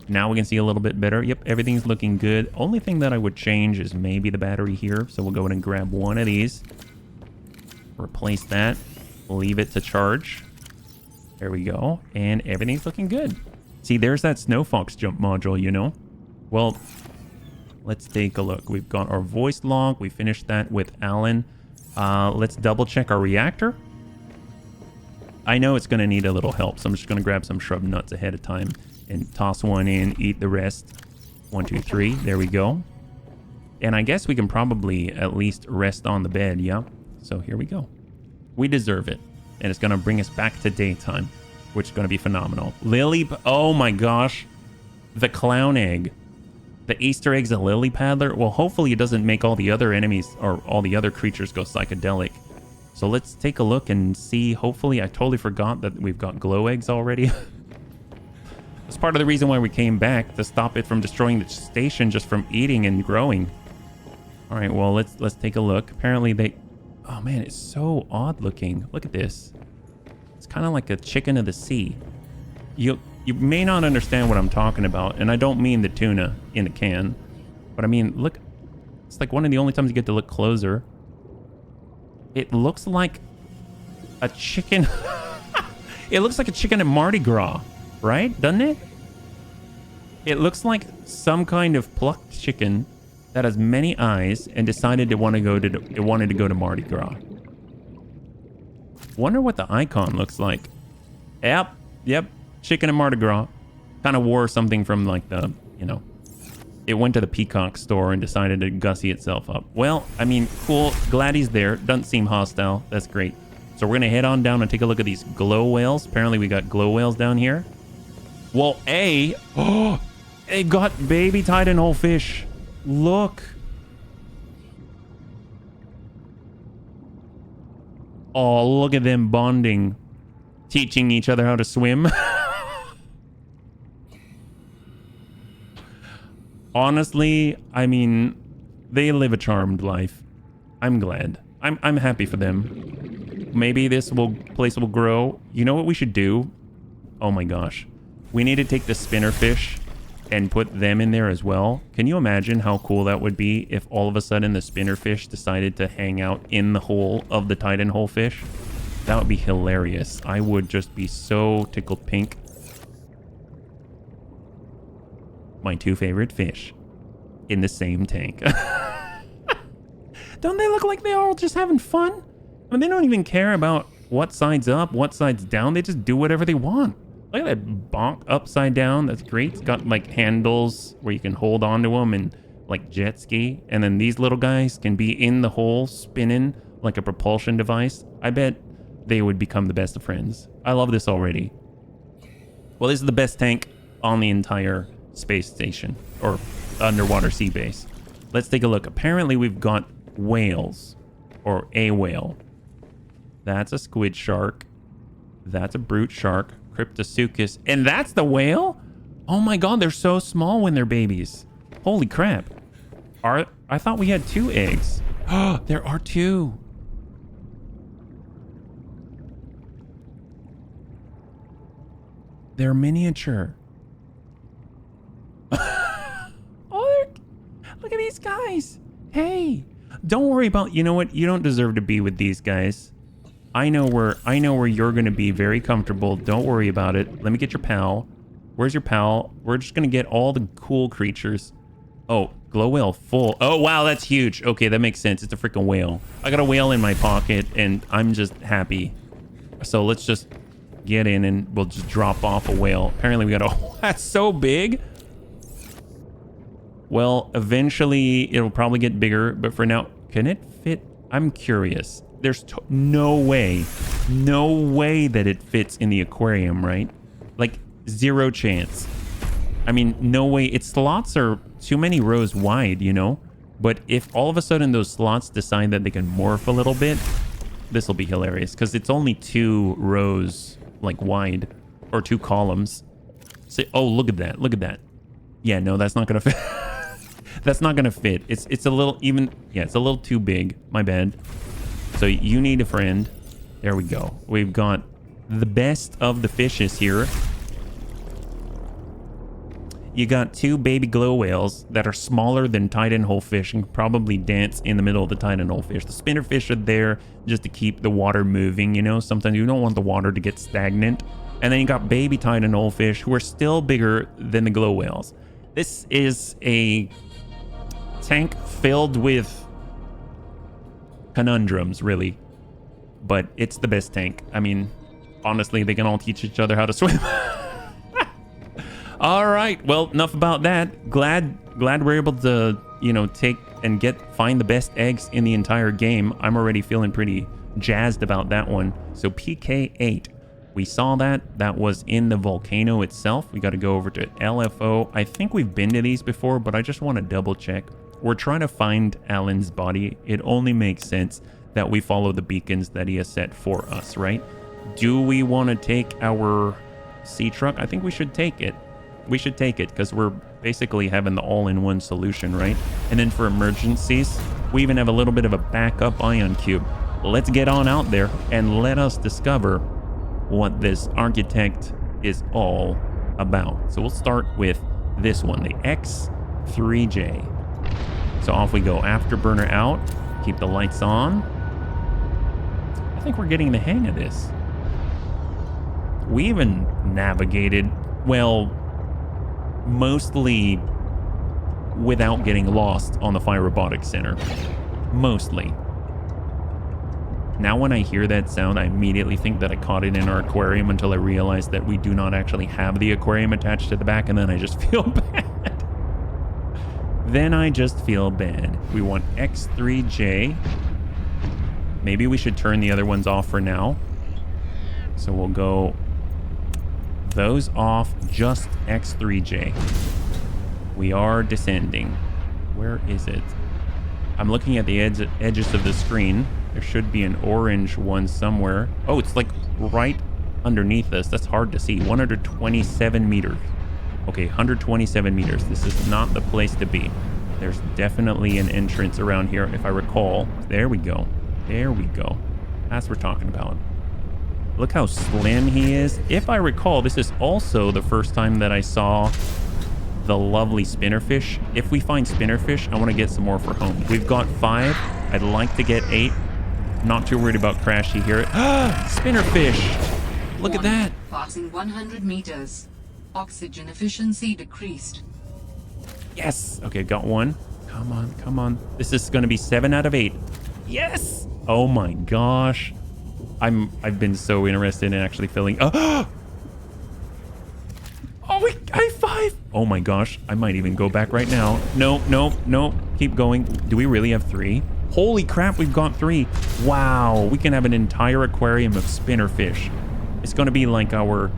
Now we can see a little bit better. Yep, everything's looking good. Only thing that I would change is maybe the battery here. So we'll go ahead and grab one of these. Replace that. Leave it to charge. There we go. And everything's looking good. See, there's that Snow Fox jump module, you know? Well, let's take a look. We've got our voice log. We finished that with Alan. Let's double check our reactor. I know it's going to need a little help, so I'm just going to grab some shrub nuts ahead of time and toss one in, eat the rest. 1, 2, 3. There we go. And I guess we can probably at least rest on the bed, yeah? So here we go. We deserve it. And it's going to bring us back to daytime, which is going to be phenomenal. Lily, oh my gosh. The clown egg. The Easter egg's a lily paddler. Well, hopefully it doesn't make all the other enemies or all the other creatures go psychedelic. So let's take a look and see. Hopefully, I totally forgot that we've got glow eggs already. That's part of the reason why we came back, to stop it from destroying the station just from eating and growing. All right, well, let's take a look. Apparently they... Oh man, it's so odd looking. Look at this. It's kind of like a chicken of the sea. You may not understand what I'm talking about, and I don't mean the tuna in the can, but I mean, look, it's like one of the only times you get to look closer. It looks like a chicken. It looks like a chicken at Mardi Gras, right? Doesn't it? It looks like some kind of plucked chicken that has many eyes and decided it wanted to go to Mardi Gras. Wonder what the icon looks like. Yep. Chicken at Mardi Gras. Kind of wore something from like the, you know, It went to the Peacock store and decided to gussy itself up. Well, I mean, cool. Glad he's there. Doesn't seem hostile. That's great. So we're going to head on down and take a look at these glow whales. Apparently we got glow whales down here. Well, oh, they got baby titanhole fish. Look. Oh, look at them bonding. Teaching each other how to swim. Honestly, I mean, they live a charmed life. I'm glad. I'm happy for them. Maybe this place will grow. You know what we should do? Oh my gosh. We need to take the spinnerfish and put them in there as well. Can you imagine how cool that would be if all of a sudden the spinnerfish decided to hang out in the hole of the titanhole fish? That would be hilarious. I would just be so tickled pink. My two favorite fish in the same tank. Don't they look like they're all just having fun? I mean, they don't even care about what side's up, what side's down. They just do whatever they want. Look at that bonk upside down. That's great. It's got like handles where you can hold on to them and like jet ski. And then these little guys can be in the hole spinning like a propulsion device. I bet they would become the best of friends. I love this already. Well, this is the best tank on the entire space station or underwater sea base. Let's take a look. Apparently we've got whales or a whale. That's a squid shark. That's a brute shark. Cryptosuchus. And that's the whale? Oh my god, they're so small when they're babies. Holy crap. I thought we had 2 eggs. Oh, there are 2. They're miniature. Oh, look at these guys. Hey, don't worry about, you know what? You don't deserve to be with these guys. I know where you're going to be very comfortable. Don't worry about it. Let me get your pal. Where's your pal? We're just going to get all the cool creatures. Oh, glow whale full. Oh, wow, that's huge. Okay, that makes sense. It's a freaking whale. I got a whale in my pocket and I'm just happy. So let's just get in and we'll just drop off a whale. Apparently we got a... That's so big. Well, eventually it'll probably get bigger, but for now, can it fit? I'm curious. There's no way that it fits in the aquarium, right? Like, 0 chance. I mean, no way. Its slots are too many rows wide, you know? But if all of a sudden those slots decide that they can morph a little bit, this will be hilarious, because it's only 2 rows, like, wide, or 2 columns. So, oh, look at that. Look at that. Yeah, no, that's not going to fit. That's not going to fit. It's a little even... Yeah, it's a little too big. My bad. So you need a friend. There we go. We've got the best of the fishes here. You got 2 baby glow whales that are smaller than titanhole fish and probably dance in the middle of the titanhole fish. The spinnerfish are there just to keep the water moving, you know? Sometimes you don't want the water to get stagnant. And then you got baby titanhole fish who are still bigger than the glow whales. This is a tank filled with conundrums, really, but it's the best tank. I mean, honestly, they can all teach each other how to swim. All right, well, enough about that. Glad we're able to, you know, find the best eggs in the entire game. I'm already feeling pretty jazzed about that one. So PK8, we saw that was in the volcano itself. We got to go over to LFO. I think we've been to these before, but I just want to double check. We're trying to find Alan's body. It only makes sense that we follow the beacons that he has set for us, right? Do we want to take our sea truck? I think we should take it. We should take it because we're basically having the all-in-one solution, right? And then for emergencies, we even have a little bit of a backup ion cube. Let's get on out there and let us discover what this architect is all about. So we'll start with this one, the X3J. So off we go. Afterburner out. Keep the lights on. I think we're getting the hang of this. We even navigated, well, mostly without getting lost on the Fire Robotics Center. Mostly. Now when I hear that sound, I immediately think that I caught it in our aquarium until I realized that we do not actually have the aquarium attached to the back, and then I just feel bad. then I just feel bad. We want X3J. Maybe we should turn the other ones off for now. So we'll go those off, just X3J. We are descending. Where is it? I'm looking at the edges of the screen. There should be an orange one somewhere. Oh, it's like right underneath us. That's hard to see. 127 meters. Okay, 127 meters. This is not the place to be. There's definitely an entrance around here, if I recall. There we go. There we go. That's what we're talking about. Look how slim he is. If I recall, this is also the first time that I saw the lovely spinnerfish. If we find spinnerfish, I want to get some more for home. We've got 5. I'd like to get 8. Not too worried about Crashy here. Spinnerfish! Look at that. Passing 100 meters. Oxygen efficiency decreased. Yes. Okay, got one. Come on, come on. This is going to be 7 out of 8. Yes. Oh my gosh. I've been so interested in actually filling. Oh, high five. Oh my gosh. I might even go back right now. No, no, no. Keep going. Do we really have 3? Holy crap, we've got 3. Wow. We can have an entire aquarium of spinnerfish. It's going to be like our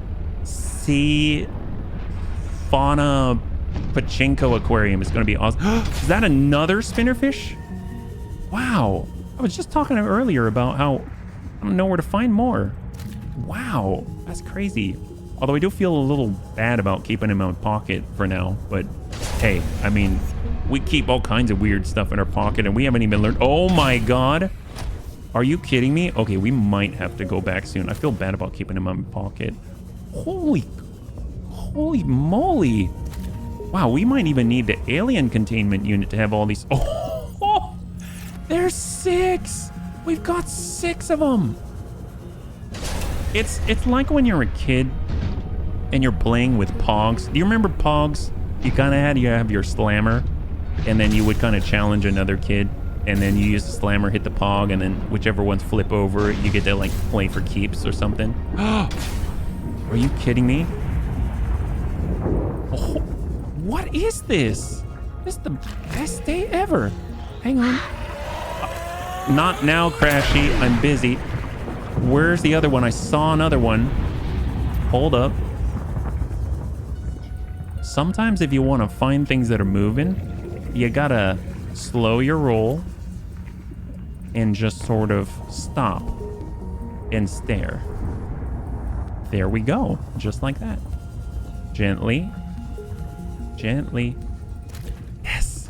sea fauna pachinko aquarium. It's going to be awesome. Is that another spinnerfish? Wow. I was just talking earlier about how I don't know where to find more. Wow. That's crazy. Although I do feel a little bad about keeping him in my pocket for now. But hey, I mean, we keep all kinds of weird stuff in our pocket and we haven't even learned. Oh my God. Are you kidding me? Okay, we might have to go back soon. I feel bad about keeping him in my pocket. Holy moly. Wow, we might even need the alien containment unit to have all these. Oh, there's 6. We've got 6 of them. It's like when you're a kid and you're playing with Pogs. Do you remember Pogs? You have your slammer, and then you would kind of challenge another kid, and then you use the slammer, hit the Pog, and then whichever ones flip over, you get to like play for keeps or something. Are you kidding me? Oh, what is this? This is the best day ever. Hang on. Not now, Crashy. I'm busy. Where's the other one? I saw another one. Hold up. Sometimes if you want to find things that are moving, you gotta slow your roll and just sort of stop and stare. There we go. Just like that. Gently. Gently. Yes.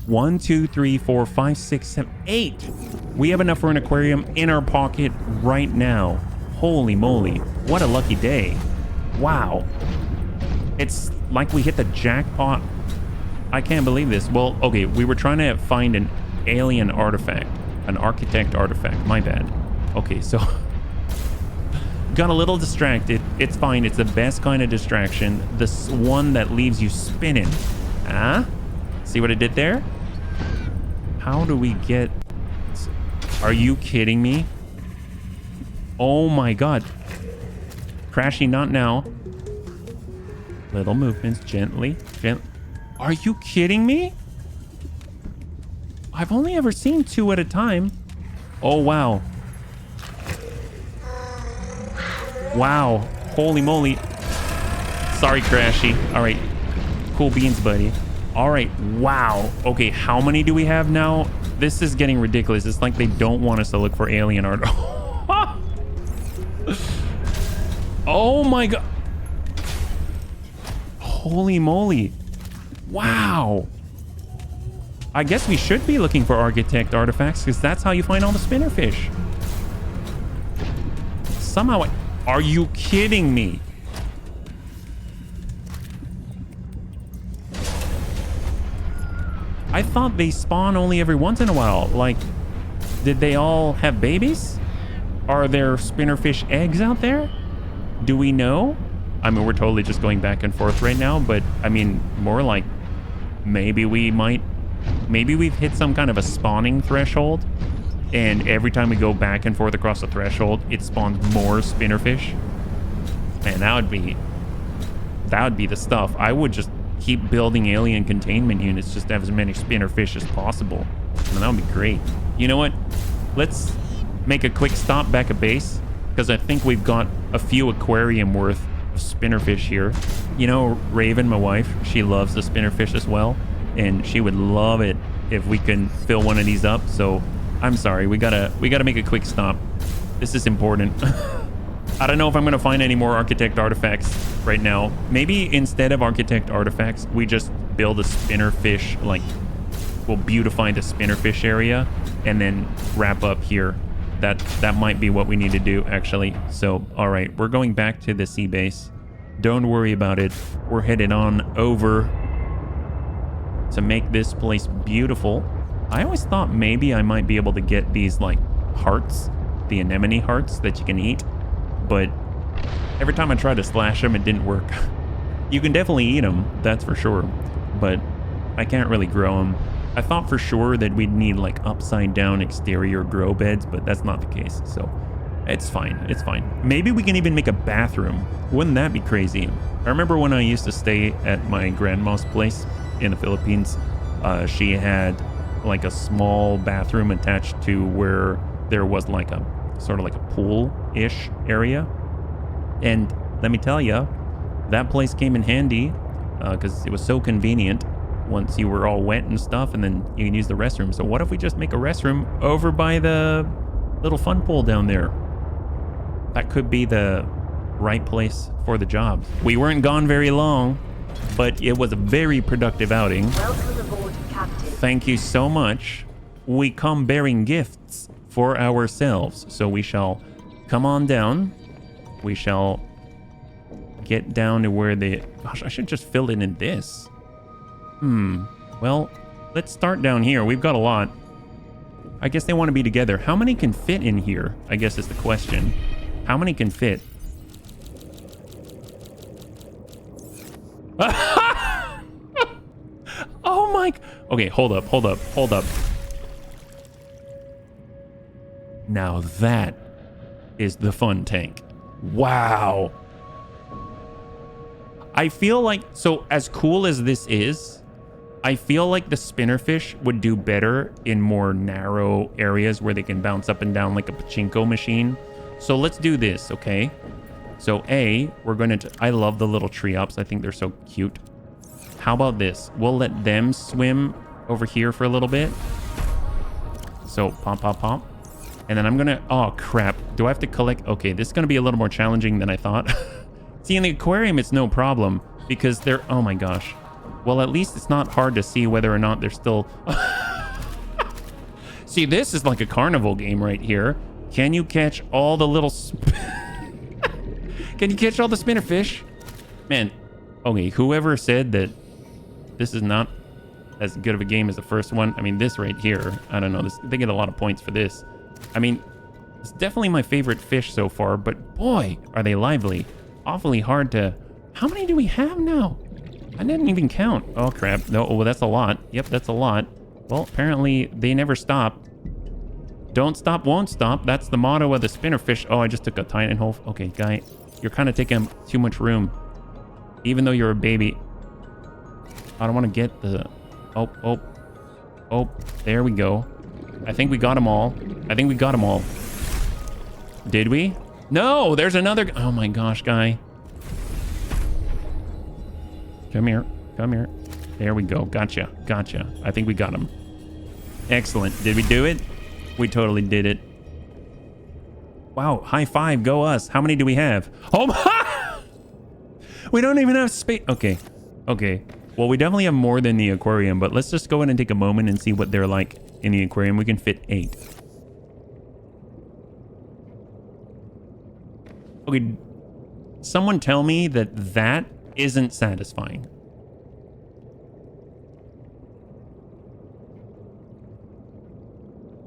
1, 2, 3, 4, 5, 6, 7, 8. We have enough for an aquarium in our pocket right now. Holy moly. What a lucky day. Wow. It's like we hit the jackpot. I can't believe this. Well, okay, we were trying to find an alien artifact. An architect artifact. My bad. Okay, so got a little distracted. It's fine. It's the best kind of distraction. This one that leaves you spinning. Huh? See what I did there? How do we get... Are you kidding me? Oh my God. Crashy, not now. Little movements, gently. Are you kidding me? I've only ever seen 2 at a time. Oh, wow. Wow. Holy moly. Sorry, Crashy. All right. Cool beans, buddy. All right. Wow. Okay, how many do we have now? This is getting ridiculous. It's like they don't want us to look for alien art. Oh my God. Holy moly. Wow. I guess we should be looking for architect artifacts because that's how you find all the spinnerfish. Somehow Are you kidding me? I thought they spawn only every once in a while. Like, did they all have babies? Are there spinnerfish eggs out there? Do we know? I mean, we're totally just going back and forth right now, but I mean, more like maybe we've hit some kind of a spawning threshold, and every time we go back and forth across the threshold, it spawns more spinnerfish. Man, that would be the stuff. I would just keep building alien containment units just to have as many spinnerfish as possible. I mean, that would be great. You know what? Let's make a quick stop back at base, because I think we've got a few aquarium worth of spinnerfish here. You know, Raven, my wife, she loves the spinnerfish as well, and she would love it if we can fill one of these up. So I'm sorry, we gotta make a quick stop. This is important. I don't know if I'm gonna find any more architect artifacts right now. Maybe instead of architect artifacts, we just build a spinnerfish, like we'll beautify the spinnerfish area and then wrap up here. That might be what we need to do, actually. So, all right, we're going back to the sea base. Don't worry about it. We're headed on over to make this place beautiful. I always thought maybe I might be able to get these like hearts, the anemone hearts that you can eat, but every time I tried to slash them, it didn't work. You can definitely eat them, that's for sure, but I can't really grow them. I thought for sure that we'd need like upside down exterior grow beds, but that's not the case. So it's fine. It's fine. Maybe we can even make a bathroom. Wouldn't that be crazy? I remember when I used to stay at my grandma's place in the Philippines, she had like a small bathroom attached to where there was like a sort of like a pool-ish area. And let me tell you, that place came in handy because it was so convenient once you were all wet and stuff, and then you can use the restroom. So what if we just make a restroom over by the little fun pool down there? That could be the right place for the job. We weren't gone very long, but it was a very productive outing. Welcome aboard, Captain. Thank you so much. We come bearing gifts for ourselves. So we shall come on down. We shall get down to where the... Gosh, I should just fill it in this. Well, let's start down here. We've got a lot. I guess they want to be together. How many can fit in here, I guess is the question. How many can fit? Oh my... Okay, hold up. Now that is the fun tank. Wow. I feel like... So as cool as this is, I feel like the spinnerfish would do better in more narrow areas where they can bounce up and down like a pachinko machine. So let's do this, okay? So we're going to... I love the little tree ups. I think they're so cute. How about this? We'll let them swim over here for a little bit. So pop, pop, pop. And then I'm going to... Oh, crap. Do I have to collect... Okay, this is going to be a little more challenging than I thought. See, in the aquarium, it's no problem because they're... Oh my gosh. Well, at least it's not hard to see whether or not they're still... See, this is like a carnival game right here. Can you catch all the little... Can you catch all the spinnerfish? Man, okay, whoever said that this is not as good of a game as the first one, I mean, this right here, I don't know, they get a lot of points for this. I mean, it's definitely my favorite fish so far, but boy, are they lively. Awfully hard to... How many do we have now? I didn't even count. Oh, crap. No, well, that's a lot. Yep, that's a lot. Well, apparently they never stop. Don't stop, won't stop. That's the motto of the spinnerfish. Oh, I just took a titan hole. Okay, guy, you're kind of taking too much room. Even though you're a baby. I don't want to get the... Oh, there we go. I think we got them all. Did we? No, there's another... Oh my gosh, guy. Come here. There we go. Gotcha. I think we got him. Excellent. Did we do it? We totally did it. Wow. High five. Go us. How many do we have? Oh my! We don't even have space. Okay. Well, we definitely have more than the aquarium, but let's just go ahead and take a moment and see what they're like in the aquarium. We can fit 8. Okay. Someone tell me that isn't satisfying.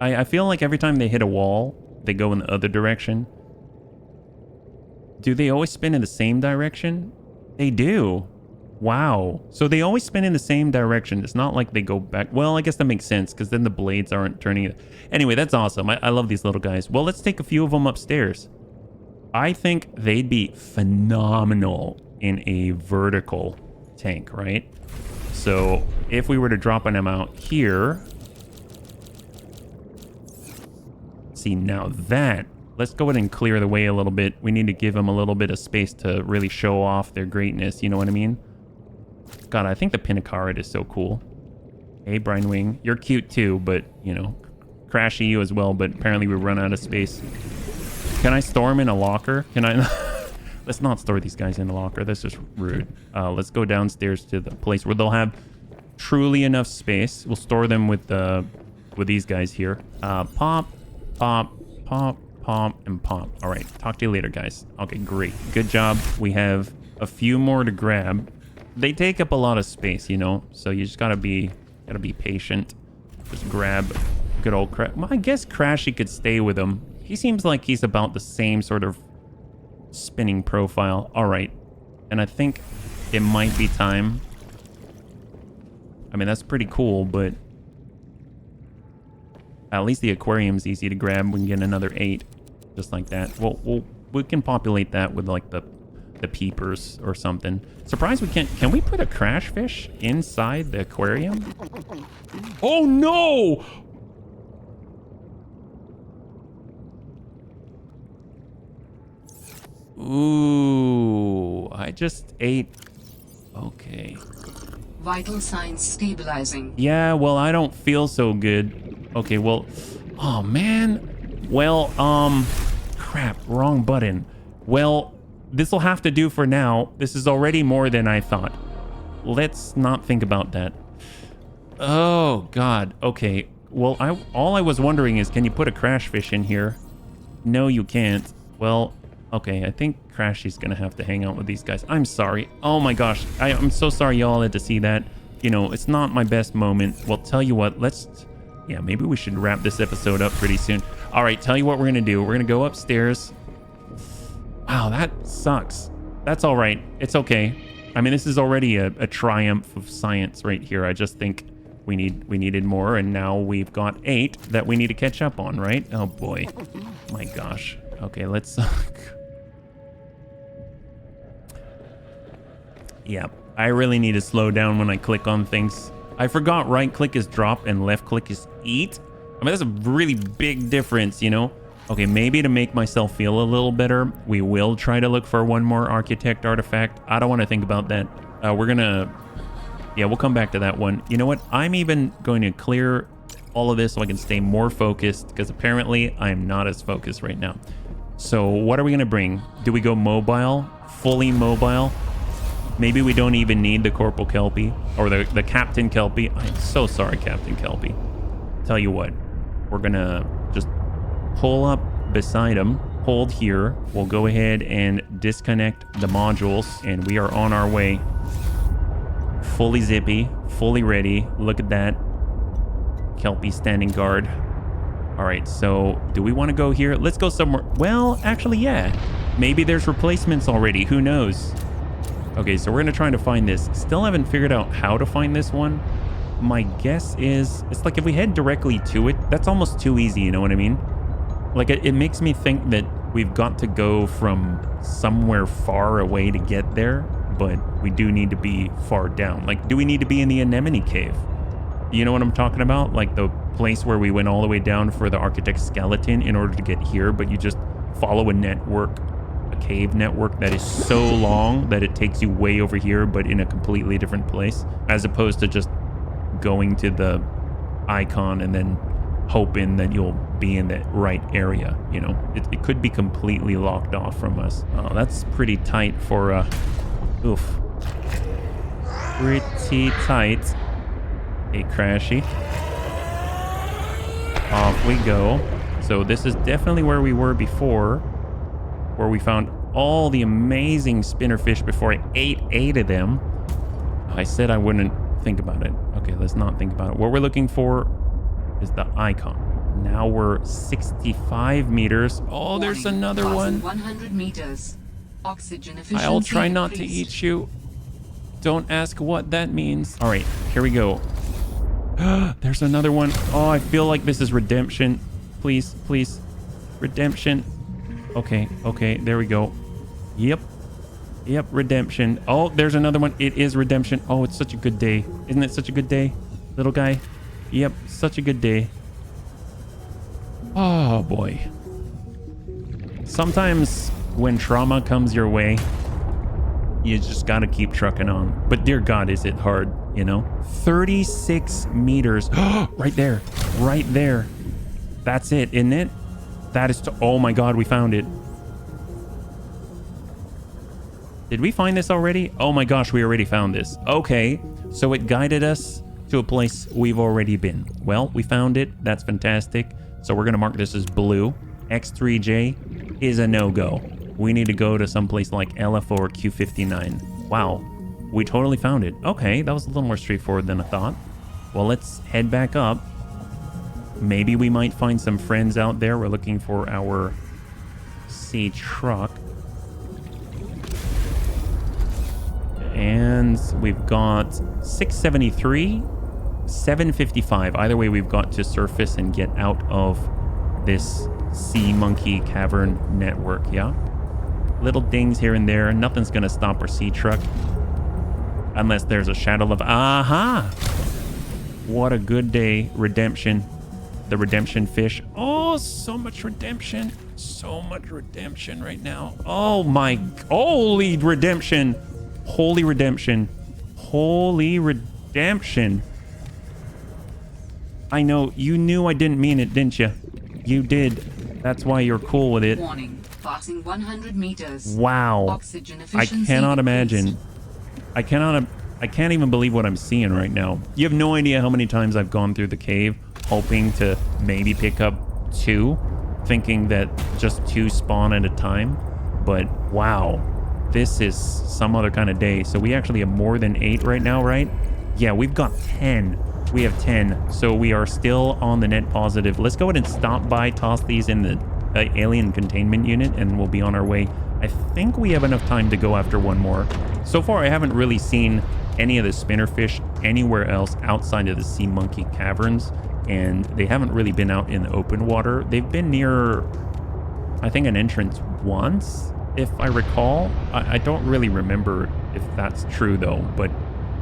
I feel like every time they hit a wall, they go in the other direction. Do they always spin in the same direction? They do. Wow. So they always spin in the same direction. It's not like they go back. Well, I guess that makes sense because then the blades aren't turning. Anyway, that's awesome. I love these little guys. Well, let's take a few of them upstairs. I think they'd be phenomenal in a vertical tank, right? So if we were to drop them out here, see now that, let's go ahead and clear the way a little bit. We need to give them a little bit of space to really show off their greatness. You know what I mean? God, I think the Pinnacarid is so cool. Hey, Brinewing, you're cute too, but you know, Crashy you as well. But apparently we run out of space. Can I store them in a locker? Can I? Let's not store these guys in a locker. That's just rude. Let's go downstairs to the place where they'll have truly enough space. We'll store them with these guys here. Pop, pop, pop, pop, and pop. All right. Talk to you later, guys. Okay, great. Good job. We have a few more to grab. They take up a lot of space, you know, so you just gotta be patient. Just grab good old Crash. Well, I guess Crashy could stay with him. He seems like he's about the same sort of spinning profile. All right, and I think it might be time. I mean, that's pretty cool, but at least the aquarium's easy to grab. We can get another 8, just like that. We can populate that with like the peepers or something. Surprised we can't. Can we put a crash fish inside the aquarium? Oh no! Ooh, I just ate. Okay. Vital signs stabilizing. Yeah, well, I don't feel so good. Okay, well, oh man. Well, crap, wrong button. Well, this will have to do for now. This is already more than I thought. Let's not think about that. Oh God. Okay. Well, all I was wondering is, can you put a crash fish in here? No, you can't. Well, okay. I think Crashy's gonna have to hang out with these guys. I'm sorry. Oh my gosh. I'm so sorry y'all had to see that. You know, it's not my best moment. Well, tell you what. Yeah, maybe we should wrap this episode up pretty soon. All right. Tell you what we're gonna do. We're gonna go upstairs. Wow, that sucks. That's all right. It's okay. I mean, this is already a triumph of science right here. I just think we needed more, and now we've got 8 that we need to catch up on, right? Oh boy. My gosh. Okay, let's yeah, I really need to slow down when I click on things. I forgot right click is drop and left click is eat. I mean, that's a really big difference, you know? Okay, maybe to make myself feel a little better, we will try to look for one more architect artifact. I don't want to think about that. Yeah, we'll come back to that one. You know what? I'm even going to clear all of this so I can stay more focused, because apparently I'm not as focused right now. So what are we going to bring? Do we go mobile? Fully mobile? Maybe we don't even need the Corporal Kelpie or the Captain Kelpie. I'm so sorry, Captain Kelpie. Tell you what, we're going to just pull up beside him, hold here. We'll go ahead and disconnect the modules, and we are on our way. Fully zippy, fully ready. Look at that. Kelpie standing guard. All right, so do we want to go here? Let's go somewhere. Well, actually, yeah. Maybe there's replacements already. Who knows? Okay, so we're going to try to find this. Still haven't figured out how to find this one. My guess is, it's like if we head directly to it, that's almost too easy, you know what I mean? Like, it makes me think that we've got to go from somewhere far away to get there, but we do need to be far down. Like, do we need to be in the Anemone Cave? You know what I'm talking about? Like the place where we went all the way down for the Architect Skeleton in order to get here, but you just follow a network, a cave network that is so long that it takes you way over here, but in a completely different place, as opposed to just going to the icon and then hoping that you'll be in the right area. You know, it could be completely locked off from us. Oh, that's pretty tight for oof, pretty tight. Hey, Crashy, off we go. So this is definitely where we were before, where we found all the amazing spinnerfish before I ate 8 of them. I said I wouldn't think about it. Okay, let's not think about it. What we're looking for is the icon. Now we're 65 meters. Oh, there's another one. 100 meters. Oxygen efficiency I'll try not to decreased. eat you. Don't ask what that means. All right, here we go. There's another one. Oh, I feel like this is redemption. Please, please. Redemption. Okay, okay, there we go. Yep. Yep, redemption. Oh, there's another one. It is redemption. Oh, it's such a good day. Isn't it such a good day, little guy? Yep, such a good day. Oh, boy. Sometimes when trauma comes your way, you just gotta keep trucking on. But dear God, is it hard, you know? 36 meters. Right there. Right there. That's it, isn't it? That is... Oh, my God, we found it. Did we find this already? Oh my gosh, we already found this. Okay, so it guided us to a place we've already been. Well, we found it. That's fantastic. So we're going to mark this as blue. X3J is a no-go. We need to go to someplace like LFO or Q59. Wow, we totally found it. Okay, that was a little more straightforward than I thought. Well, let's head back up. Maybe we might find some friends out there. We're looking for our sea truck. And we've got 673, 755. Either way, we've got to surface and get out of this sea monkey cavern network, yeah? Little dings here and there. Nothing's going to stop our sea truck. Unless there's a shadow of... Aha! What a good day. Redemption. The redemption fish. Oh, so much redemption. So much redemption right now. Oh my... Holy redemption. Holy redemption. Holy redemption. I know. You knew I didn't mean it, didn't you? You did. That's why you're cool with it. Warning. Passing 100 meters. Wow. Oxygen I efficiency cannot increased. imagine. I can't even believe what I'm seeing right now. You have no idea how many times I've gone through the cave hoping to maybe pick up 2, thinking that just 2 spawn at a time. But wow. This is some other kind of day. So we actually have more than 8 right now, right? Yeah, we've got 10. We have 10. So we are still on the net positive. Let's go ahead and stop by, toss these in the alien containment unit, and we'll be on our way. I think we have enough time to go after one more. So far, I haven't really seen any of the spinnerfish anywhere else outside of the sea monkey caverns, and they haven't really been out in the open water. They've been near, I think, an entrance once, if I recall. I don't really remember if that's true though, but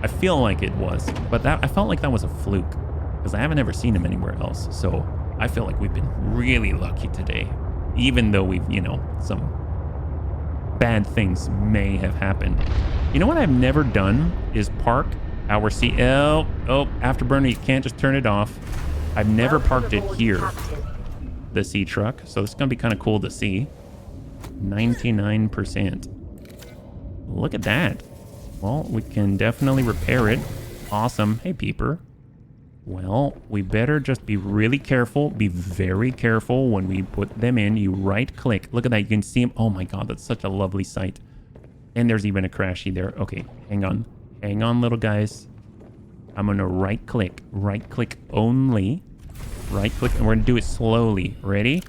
I feel like it was. But I felt like that was a fluke because I haven't ever seen them anywhere else. So I feel like we've been really lucky today, even though we've, you know, some bad things may have happened. You know what I've never done is park our sea. Oh, afterburner, you can't just turn it off. I've never parked it here, the sea truck. So it's gonna be kind of cool to see. 99%. Look at that. Well, we can definitely repair it. Awesome. Hey, Peeper. Well, we better just be really careful. Be very careful when we put them in. You right click. Look at that. You can see them. Oh my God, that's such a lovely sight. And there's even a crashy there. Okay, hang on. Hang on, little guys. I'm gonna right click only. Right click, and we're gonna do it slowly. Ready?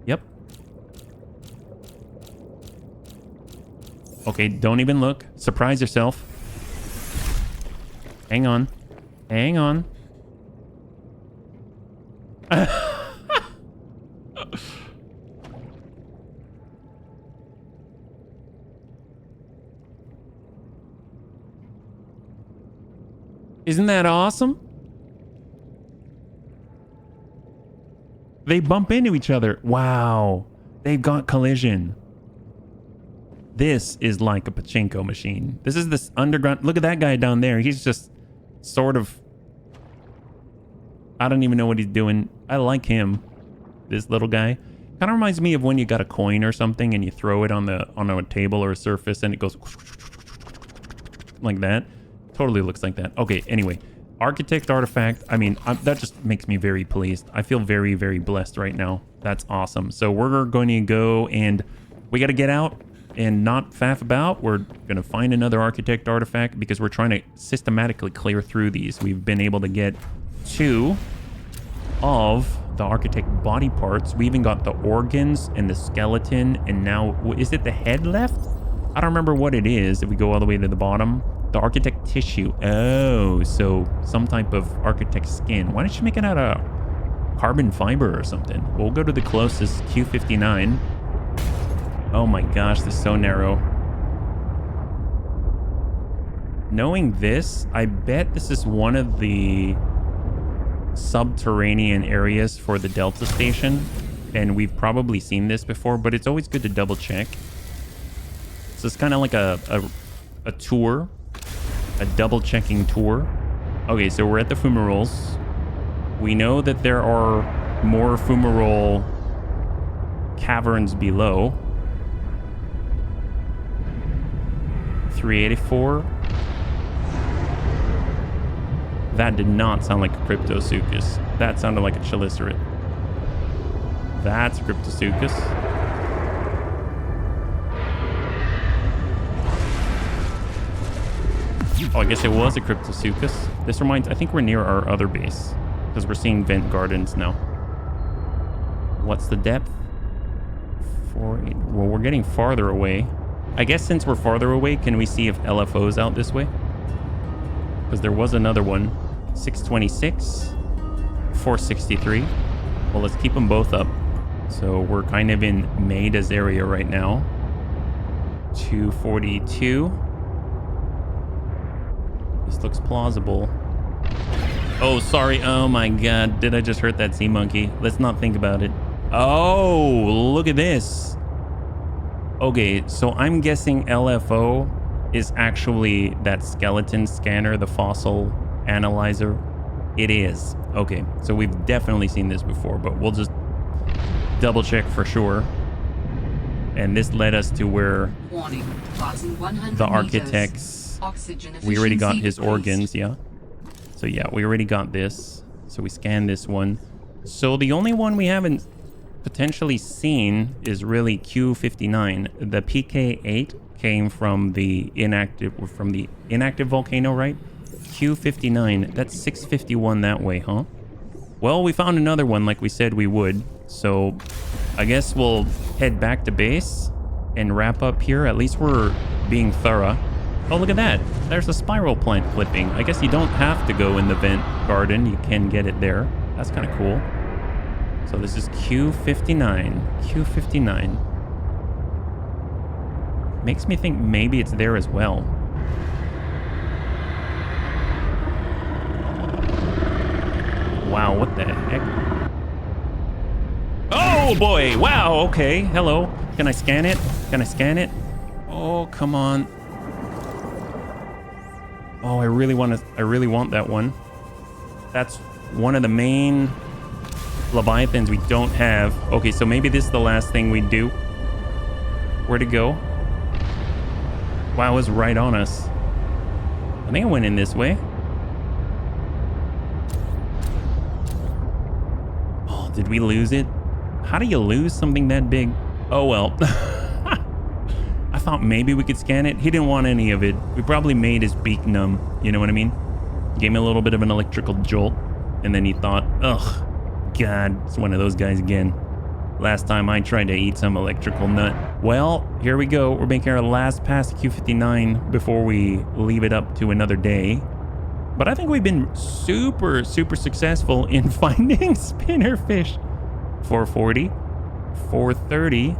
Yep. Okay, don't even look. Surprise yourself. Hang on. Hang on. Isn't that awesome? They bump into each other. Wow. They've got collision. This is like a pachinko machine. This is this underground. Look at that guy down there. He's just sort of... I don't even know what he's doing. I like him. This little guy. Kind of reminds me of when you got a coin or something and you throw it on a table or a surface and it goes like that. Totally looks like that. Okay, anyway. Architect artifact. I mean, that just makes me very pleased. I feel very, very blessed right now. That's awesome. So we're going to go and we got to get out and not faff about. We're going to find another architect artifact because we're trying to systematically clear through these. We've been able to get 2 of the architect body parts. We even got the organs and the skeleton. And now, is it the head left? I don't remember what it is. If we go all the way to the bottom, the architect tissue. Oh, so some type of architect skin. Why don't you make it out of carbon fiber or something? We'll go to the closest Q59. Oh my gosh, this is so narrow. Knowing this, I bet this is one of the subterranean areas for the Delta station. And we've probably seen this before, but it's always good to double check. So it's kind of like a tour, a double checking tour. Okay, so we're at the fumaroles. We know that there are more fumarole caverns below. 384. That did not sound like a Cryptosuchus. That sounded like a Chelicerate. That's a Cryptosuchus. Oh, I guess it was a Cryptosuchus. This reminds... I think we're near our other base. Because we're seeing vent gardens now. What's the depth? 4, 8... Well, we're getting farther away. I guess since we're farther away, can we see if LFO's out this way? Because there was another one. 626. 463. Well, let's keep them both up. So we're kind of in Maida's area right now. 242. This looks plausible. Oh, sorry. Oh my god. Did I just hurt that sea monkey? Let's not think about it. Oh, look at this. Okay, so I'm guessing LFO is actually that skeleton scanner, the fossil analyzer. It is. Okay, so we've definitely seen this before, but we'll just double check for sure. And this led us to where Warning, passing 100 the meters. architects, Oxygen we already got efficiency his decreased. organs, yeah. So yeah, we already got this. So we scanned this one. So the only one we haven't potentially seen is really Q59. The PK8 came from the inactive volcano, right? Q59, that's 651 that way, huh? Well, we found another one like we said we would. So I guess we'll head back to base and wrap up here. At least we're being thorough. Oh, look at that. There's a spiral plant clipping. I guess you don't have to go in the vent garden. You can get it there. That's kind of cool. So this is Q59. Q59. Makes me think maybe it's there as well. Wow, what the heck? Oh boy! Wow, okay. Hello. Can I scan it? Can I scan it? Oh, come on. Oh, I really want that one. That's one of the main Leviathans we don't have. Okay, so maybe this is the last thing we do. Where'd it go? Wow, it was right on us. I think I went in this way. Oh, did we lose it? How do you lose something that big? Oh, well. I thought maybe we could scan it. He didn't want any of it. We probably made his beak numb. You know what I mean? Gave me a little bit of an electrical jolt. And then he thought, ugh, God, it's one of those guys again. Last time I tried to eat some electrical nut. Well, here we go. We're making our last pass to Q59 before we leave it up to another day. But I think we've been super, super successful in finding spinnerfish. 440, 430.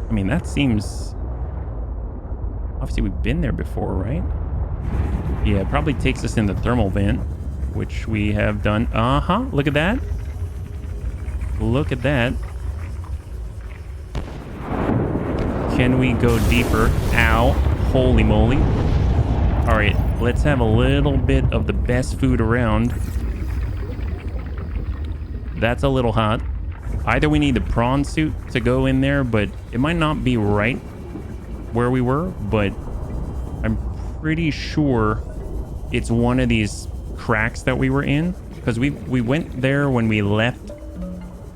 I mean, that seems... Obviously, we've been there before, right? Yeah, it probably takes us in the thermal vent, which we have done. Uh-huh, look at that. Look at that. Can we go deeper? Ow. Holy moly. All right, let's have a little bit of the best food around. That's a little hot. Either we need the prawn suit to go in there, but it might not be right where we were, but I'm pretty sure it's one of these cracks that we were in, because we went there when we left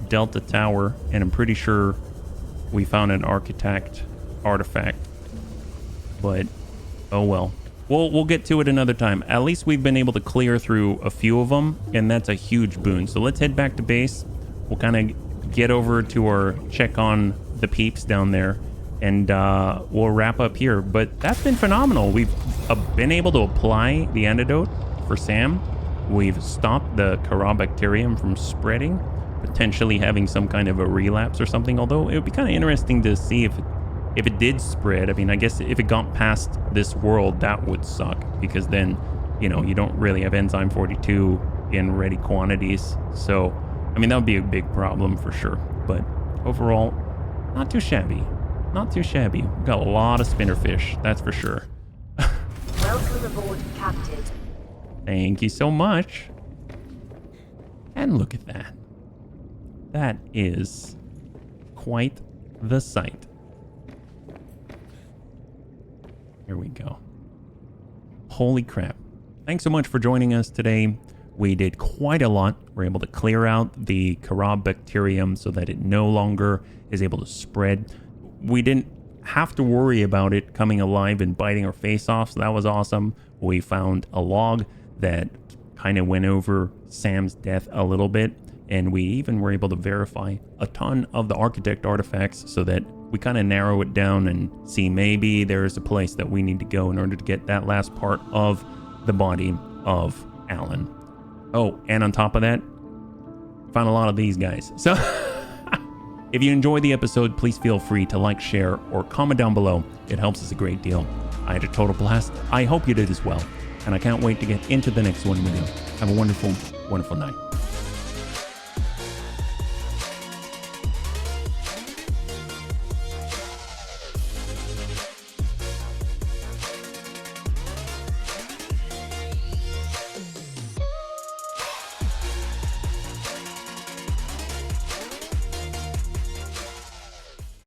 Delta Tower, and I'm pretty sure we found an architect artifact. But oh well. We'll get to it another time. At least we've been able to clear through a few of them, and that's a huge boon. So let's head back to base. We'll kind of get over to our check on the peeps down there, and we'll wrap up here. But that's been phenomenal. We've been able to apply the antidote for Sam. We've stopped the Corobacterium from spreading. potentially having some kind of a relapse or something. Although it would be kind of interesting to see if it did spread. I mean, I guess if it got past this world, that would suck, because then, you know, you don't really have enzyme 42 in ready quantities. So, I mean, that would be a big problem for sure. But overall, not too shabby. Not too shabby. We've got a lot of spinnerfish, that's for sure. Welcome aboard, Captain. Thank you so much. And look at that. That is quite the sight. Here we go. Holy crap. Thanks so much for joining us today. We did quite a lot. We're able to clear out the Corobacterium so that it no longer is able to spread. We didn't have to worry about it coming alive and biting our face off, so that was awesome. We found a log that kind of went over Sam's death a little bit, and we even were able to verify a ton of the architect artifacts so that we kind of narrow it down and see maybe there's a place that we need to go in order to get that last part of the body of Alan. Oh, and on top of that, found a lot of these guys. So if you enjoyed the episode, please feel free to like, share, or comment down below. It helps us a great deal. I had a total blast. I hope you did as well. And I can't wait to get into the next one with you. Have a wonderful, wonderful night.